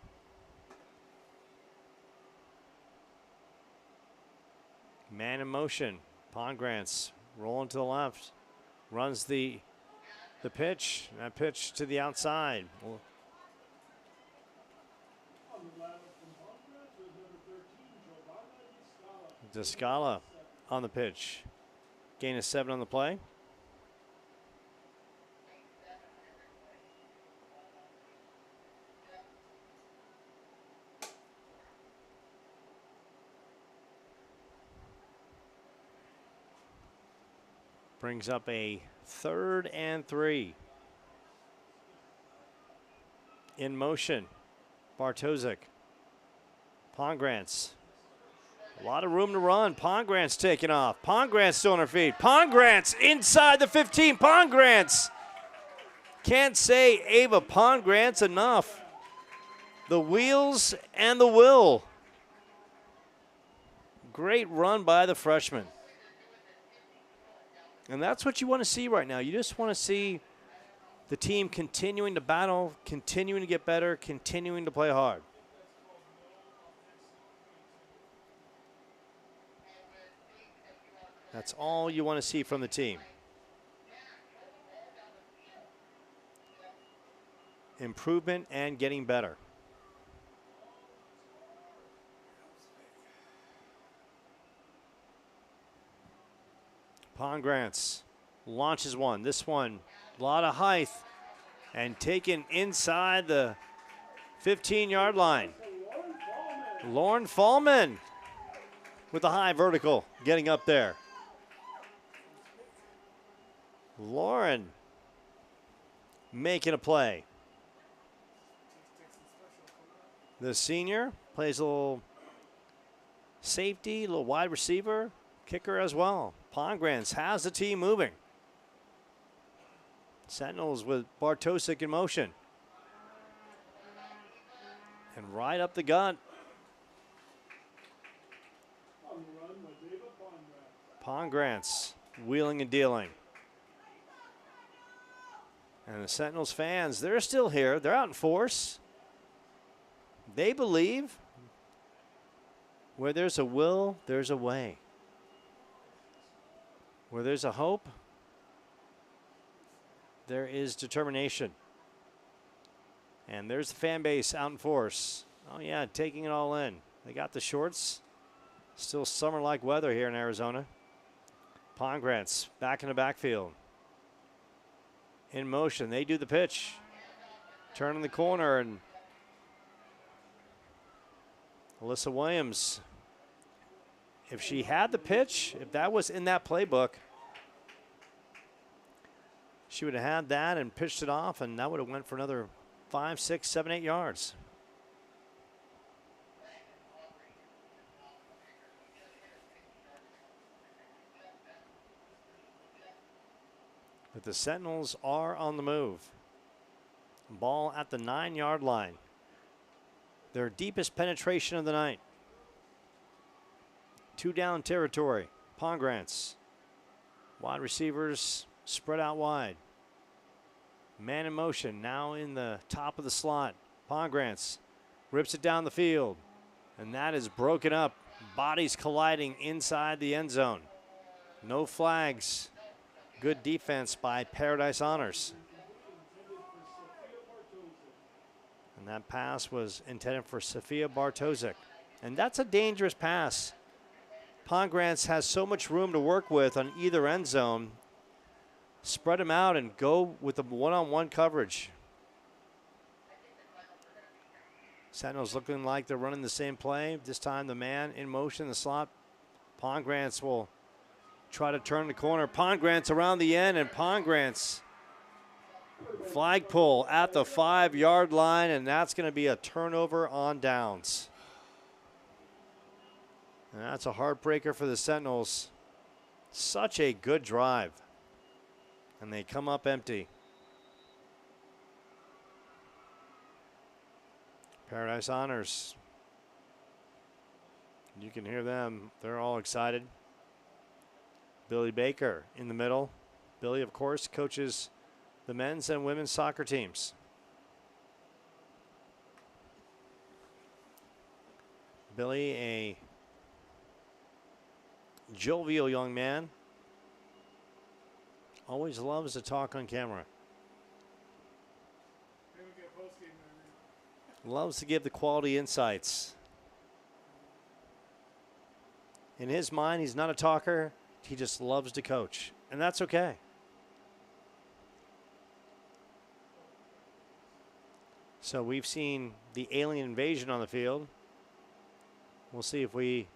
Man in motion. Pongrants rolling to the left. Runs the pitch. That pitch to the outside. Descala on the pitch. Gain of 7 on the play. Brings up a 3rd and 3. In motion, Bartosik. Pongrants. A lot of room to run. Pongrants taking off. Pongrants still on her feet. Pongrants inside the 15. Pongrants. Can't say Ava Pongrants enough. The wheels and the will. Great run by the freshman. And that's what you want to see right now. You just want to see the team continuing to battle, continuing to get better, continuing to play hard. That's all you want to see from the team. Improvement and getting better. Pongrants launches one. This one, a lot of height, and taken inside the 15-yard line. Lauren Fallman with the high vertical, getting up there. Lauren making a play. The senior plays a little Safety, little wide receiver, kicker as well. Pongratz has the team moving. Sentinels with Bartosik in motion. And right up the gut. On the run was Ava Pongratz. Pongratz wheeling and dealing. And the Sentinels fans, they're still here. They're out in force. They believe where there's a will, there's a way. Where there's a hope, there is determination. And there's the fan base out in force. Oh, yeah, taking it all in. They got the shorts. Still summer-like weather here in Arizona. Pongratz back in the backfield. In motion, they do the pitch. Turning the corner, and Alyssa Williams, if she had the pitch, if that was in that playbook, she would have had that and pitched it off, and that would have went for another 5, 6, 7, 8 yards. But the Sentinels are on the move. Ball at the 9-yard line. Their deepest penetration of the night. 2 down territory. Pongratz. Wide receivers spread out wide. Man in motion now in the top of the slot. Pongratz rips it down the field. And that is broken up. Bodies colliding inside the end zone. No flags. Good defense by Paradise Honors. And that pass was intended for Sophia Bartosik. And that's a dangerous pass. Pongratz has so much room to work with on either end zone. Spread them out and go with the one-on-one coverage. Sentinels looking like they're running the same play. This time the man in motion in the slot. Pongratz will try to turn the corner. Pongratz around the end, and Pongratz flagpole at the 5-yard line, and that's going to be a turnover on downs. And that's a heartbreaker for the Sentinels. Such a good drive. And they come up empty. Paradise Honors. You can hear them. They're all excited. Billy Baker in the middle. Billy, of course, coaches the men's and women's soccer teams. Billy, a jovial young man. Always loves to talk on camera. Loves to give the quality insights. In his mind, he's not a talker. He just loves to coach, and that's okay. So we've seen the alien invasion on the field. We'll see if we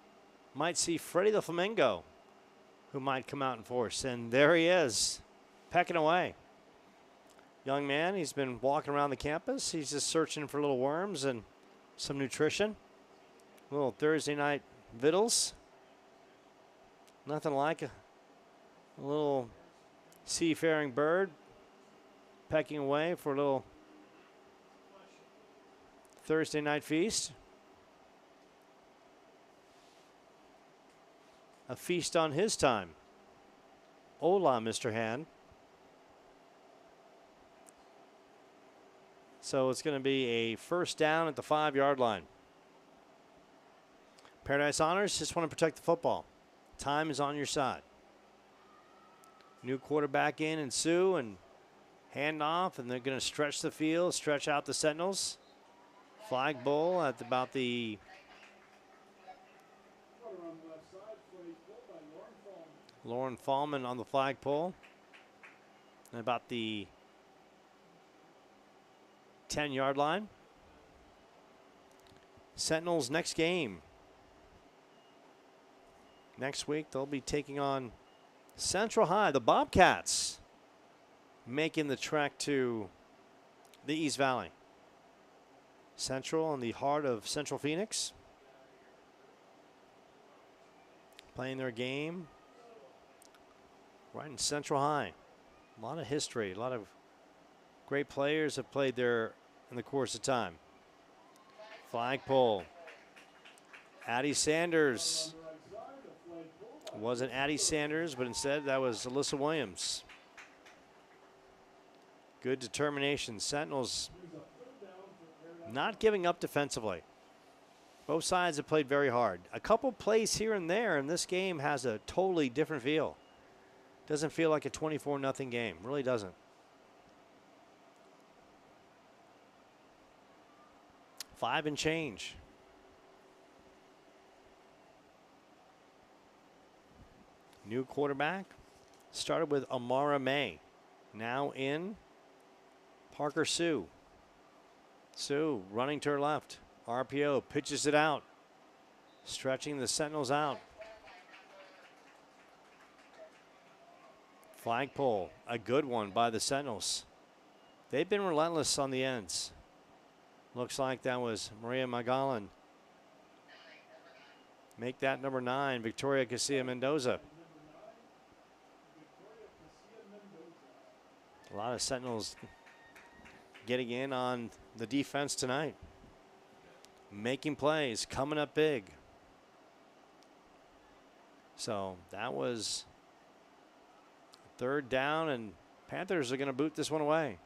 might see Freddie the Flamingo, who might come out in force. And there he is, pecking away. Young man, he's been walking around the campus. He's just searching for little worms and some nutrition. Little Thursday night vittles. Nothing like a little seafaring bird pecking away for a little Thursday night feast. A feast on his time. Hola, Mr. Hand. So it's going to be a first down at the 5-yard line. Paradise Honors just want to protect the football. Time is on your side. New quarterback in, and Sue, and hand off, and they're going to stretch the field, stretch out the Sentinels. Flag bull at about the Lauren Fallman on the flagpole. And about the 10-yard line. Sentinels next game. Next week, they'll be taking on Central High, the Bobcats, making the trek to the East Valley. Central in the heart of Central Phoenix. playing their game right in Central High. A lot of history, a lot of great players have played there in the course of time. Flagpole. Addie Sanders. It wasn't Addie Sanders, but instead that was Alyssa Williams. Good determination. Sentinels not giving up defensively. Both sides have played very hard. A couple plays here and there, and this game has a totally different feel. Doesn't feel like a 24-0 game. Really doesn't. Five and change. New quarterback. Started with Amara May. Now in Parker Sue. Sue running to her left. RPO pitches it out. Stretching the Sentinels out. Flagpole, a good one by the Sentinels. They've been relentless on the ends. Looks like that was Maria Magalan. Make that number 9, Victoria Casilla Mendoza. A lot of Sentinels getting in on the defense tonight. Making plays, coming up big. So that was 3rd down, and Panthers are going to boot this one away.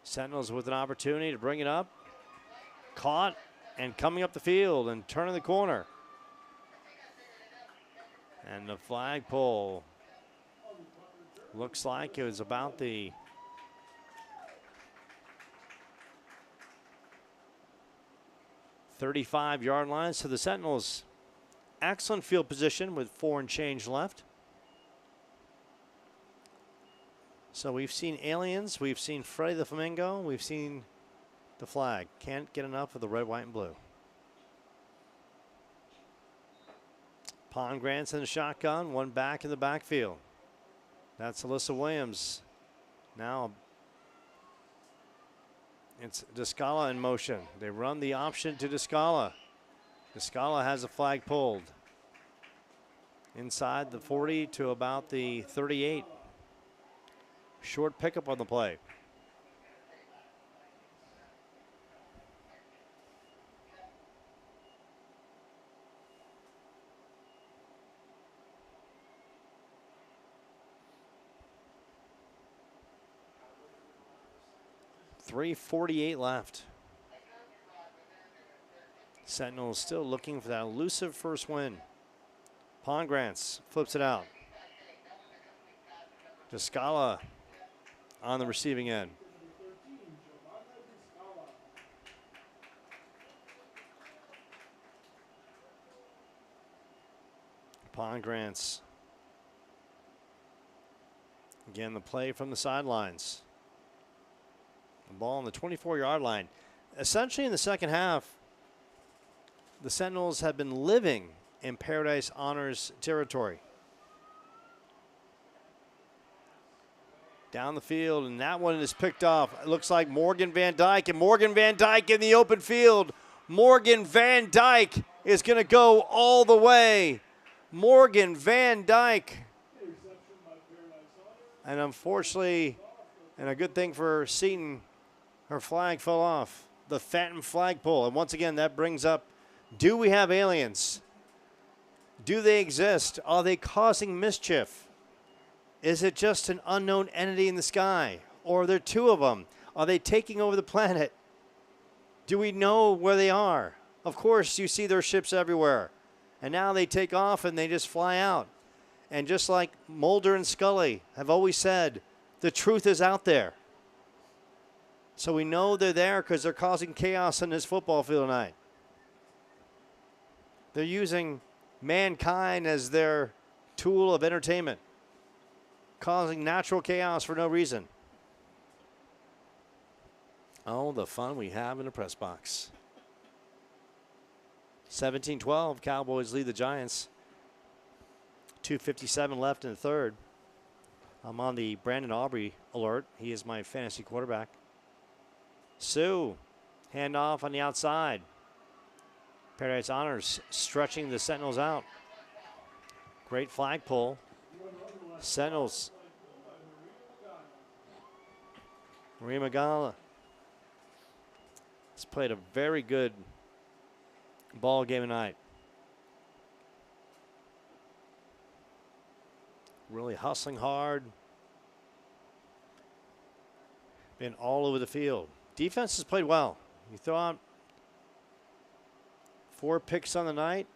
Sentinels with an opportunity to bring it up. Caught and coming up the field and turning the corner. And the flagpole looks like it was about the 35-yard line. So the Sentinels, excellent field position with 4 and change left. So we've seen aliens, we've seen Freddy the Flamingo, we've seen the flag. Can't get enough of the red, white, and blue. Pongratz in the shotgun, one back in the backfield. That's Alyssa Williams. Now it's Descala in motion. They run the option to Descala. Descala has a flag pulled. Inside the 40 to about the 38. Short pickup on the play. .348 left. Sentinels still looking for that elusive first win. Pongratz flips it out. Descala on the receiving end. Pongratz. Again, the play from the sidelines. The ball on the 24-yard line. Essentially in the second half, the Sentinels have been living in Paradise Honors territory. Down the field, and that one is picked off. It looks like Morgan Van Dyke, and Morgan Van Dyke in the open field. Morgan Van Dyke is going to go all the way. Morgan Van Dyke. And unfortunately, and a good thing for Seton, her flag fell off. The phantom flagpole. And once again, that brings up, do we have aliens? Do they exist? Are they causing mischief? Is it just an unknown entity in the sky? Or are there 2 of them? Are they taking over the planet? Do we know where they are? Of course, you see their ships everywhere. And now they take off and they just fly out. And just like Mulder and Scully have always said, the truth is out there. So we know they're there because they're causing chaos on this football field tonight. They're using mankind as their tool of entertainment, causing natural chaos for no reason. Oh, the fun we have in the press box. 17-12, Cowboys lead the Giants. 2:57 left in the third. I'm on the Brandon Aubrey alert. He is my fantasy quarterback. Sue, handoff on the outside. Paradise Honors stretching the Sentinels out. Great flag pull. Sentinels. Maria Magala has played a very good ball game tonight. Really hustling hard. Been all over the field. Defense has played well. You throw out 4 picks on the night.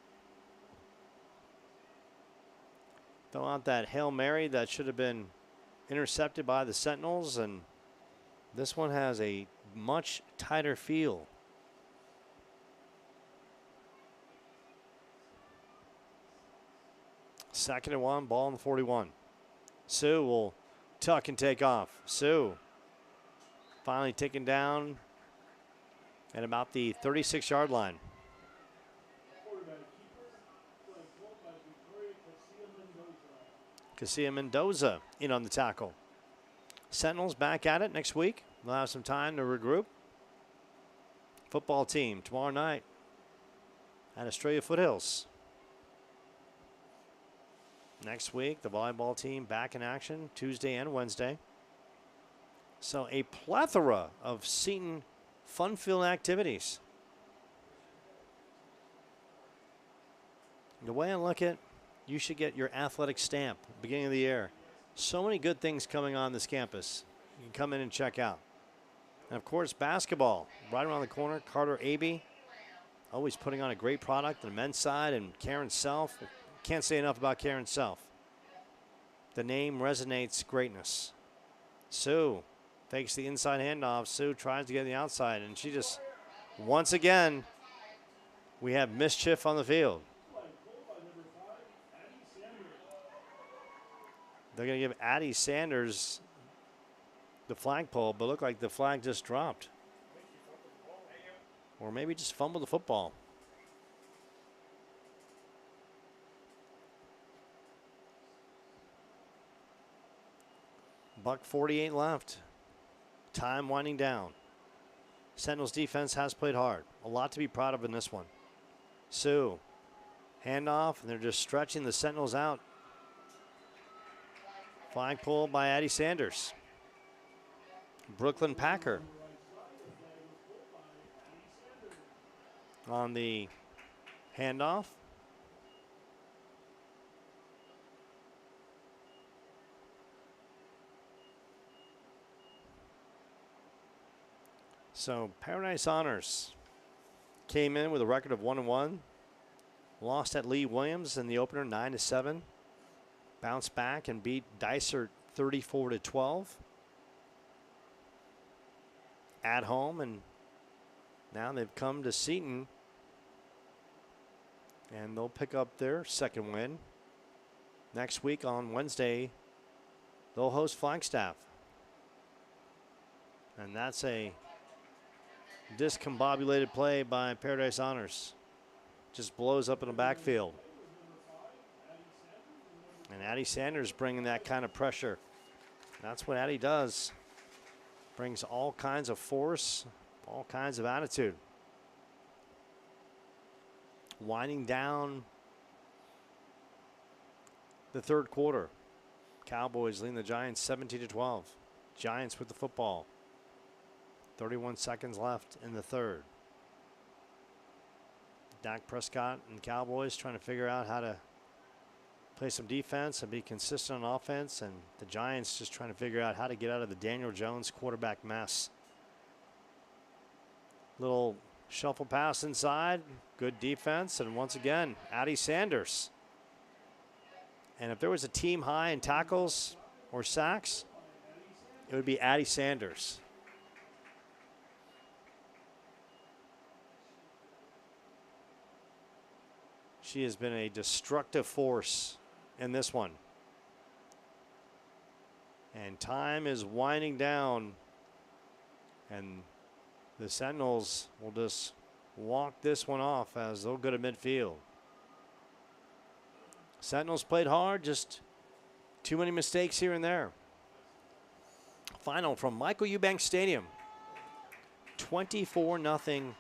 Throw out that Hail Mary that should have been intercepted by the Sentinels, and this one has a much tighter feel. Second and 1, ball on the 41. Sue will tuck and take off. Sue finally taken down at about the 36-yard line. Casilla Mendoza in on the tackle. Sentinels back at it next week. They'll have some time to regroup. Football team tomorrow night at Estrella Foothills. Next week, the volleyball team back in action Tuesday and Wednesday. So a plethora of Seton fun-filled activities. The way I look at it, you should get your athletic stamp beginning of the year. So many good things coming on this campus. You can come in and check out. And of course, basketball right around the corner. Carter Abe always putting on a great product on the men's side, and Karen Self. Can't say enough about Karen Self. The name resonates greatness. Sue fakes the inside handoff. Sue tries to get the outside, and she just, once again, we have mischief on the field. They're going to give Addie Sanders the flagpole, but look like the flag just dropped. Or maybe just fumbled the football. $1:48 left. Time winding down. Sentinels defense has played hard. A lot to be proud of in this one. Sue, handoff, and they're just stretching the Sentinels out. Flag pull by Addie Sanders. Brooklyn Packer on the handoff. So Paradise Honors came in with a record of 1-1. Lost at Lee Williams in the opener 9-7. Bounced back and beat Dysart 34-12. At home, and now they've come to Seton, and they'll pick up their second win. Next week on Wednesday, they'll host Flagstaff. And that's a discombobulated play by Paradise Honors. Just blows up in the backfield. And Addie Sanders bringing that kind of pressure. That's what Addie does. Brings all kinds of force, all kinds of attitude. Winding down the third quarter. Cowboys leading the Giants 17-12. Giants with the football. 31 seconds left in the third. Dak Prescott and Cowboys trying to figure out how to play some defense and be consistent on offense, and the Giants just trying to figure out how to get out of the Daniel Jones quarterback mess. Little shuffle pass inside, good defense, and once again, Addie Sanders. And if there was a team high in tackles or sacks, it would be Addie Sanders. She has been a destructive force in this one. And time is winding down. And the Sentinels will just walk this one off as they'll go to midfield. Sentinels played hard, just too many mistakes here and there. Final from Michael Eubanks Stadium. 24-0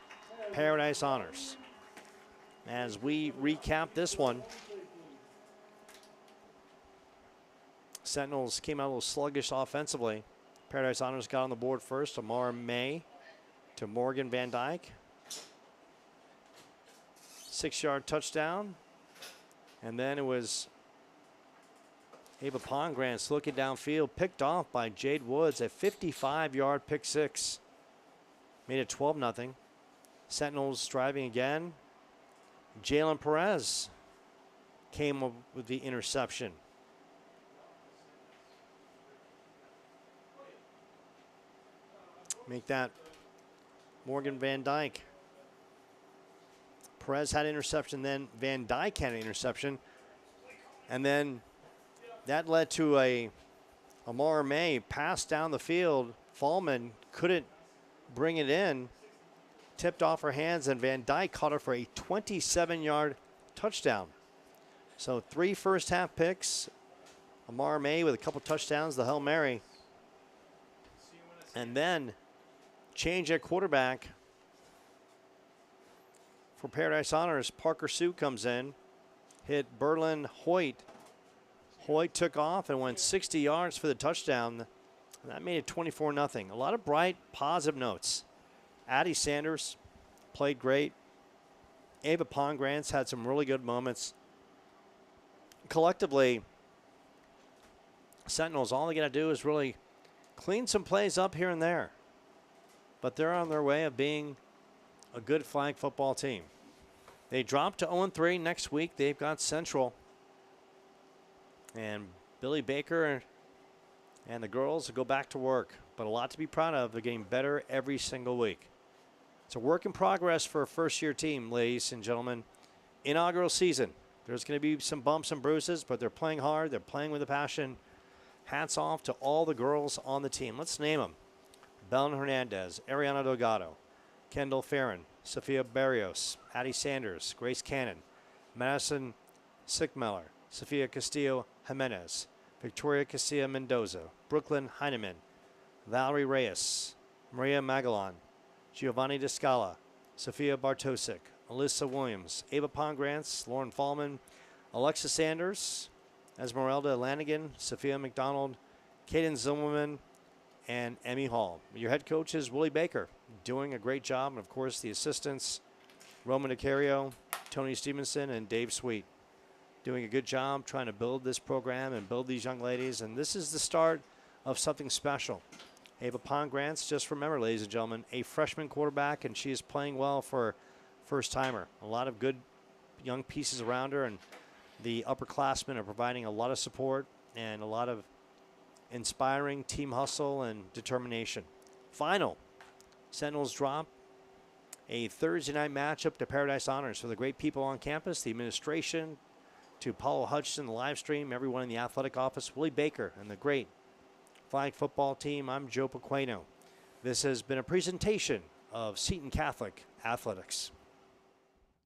Paradise Honors. as we recap this one. Sentinels came out a little sluggish offensively. Paradise Honors got on the board first. Amara May to Morgan Van Dyke. 6-yard touchdown. And then it was Ava Pongrantz looking downfield, picked off by Jade Woods, a 55-yard pick six. Made it 12-0. Sentinels driving again. Jalen Perez came up with the interception. Make that Morgan Van Dyke. Perez had an interception, then Van Dyke had an interception. And then that led to a Amara May pass down the field. Fallman couldn't bring it in. Tipped off her hands, and Van Dyke caught her for a 27-yard touchdown. So 3 first-half picks. Amara May with a couple touchdowns, the Hail Mary. And then change at quarterback for Paradise Honors. Parker Sue comes in, hit Berlin Hoyt. Hoyt took off and went 60 yards for the touchdown. That made it 24-0. A lot of bright, positive notes. Addie Sanders played great. Ava Pongrantz had some really good moments. Collectively, Sentinels, all they got to do is really clean some plays up here and there. But they're on their way of being a good flag football team. They dropped to 0-3. Next week, they've got Central. And Billy Baker and the girls will go back to work. But a lot to be proud of. They're getting better every single week. It's a work in progress for a first-year team, ladies and gentlemen. Inaugural season. There's going to be some bumps and bruises, but they're playing hard. They're playing with a passion. Hats off to all the girls on the team. Let's name them. Belen Hernandez, Ariana Delgado, Kendall Farron, Sophia Barrios, Addie Sanders, Grace Cannon, Madison Sickmeller, Sophia Castillo Jimenez, Victoria Castilla Mendoza, Brooklyn Heineman, Valerie Reyes, Maria Magallan, Giovanni Descala, Sophia Bartosik, Alyssa Williams, Ava Pongrantz, Lauren Fallman, Alexa Sanders, Esmeralda Lanigan, Sophia McDonald, Kaden Zimmerman, and Emmy Hall. Your head coach is Willie Baker, doing a great job. And, of course, the assistants, Roman DiCario, Tony Stevenson, and Dave Sweet, doing a good job trying to build this program and build these young ladies. And this is the start of something special. Ava Pongrantz, just remember, ladies and gentlemen, a freshman quarterback, and she is playing well for first-timer. A lot of good young pieces around her, and the upperclassmen are providing a lot of support and a lot of inspiring team hustle and determination. Final, Sentinels drop a Thursday night matchup to Paradise Honors. For the great people on campus, the administration, to Paulo Hutchinson, the live stream, everyone in the athletic office, Willie Baker, and the great flag football team, I'm Joe Pequeno. This has been a presentation of Seton Catholic Athletics.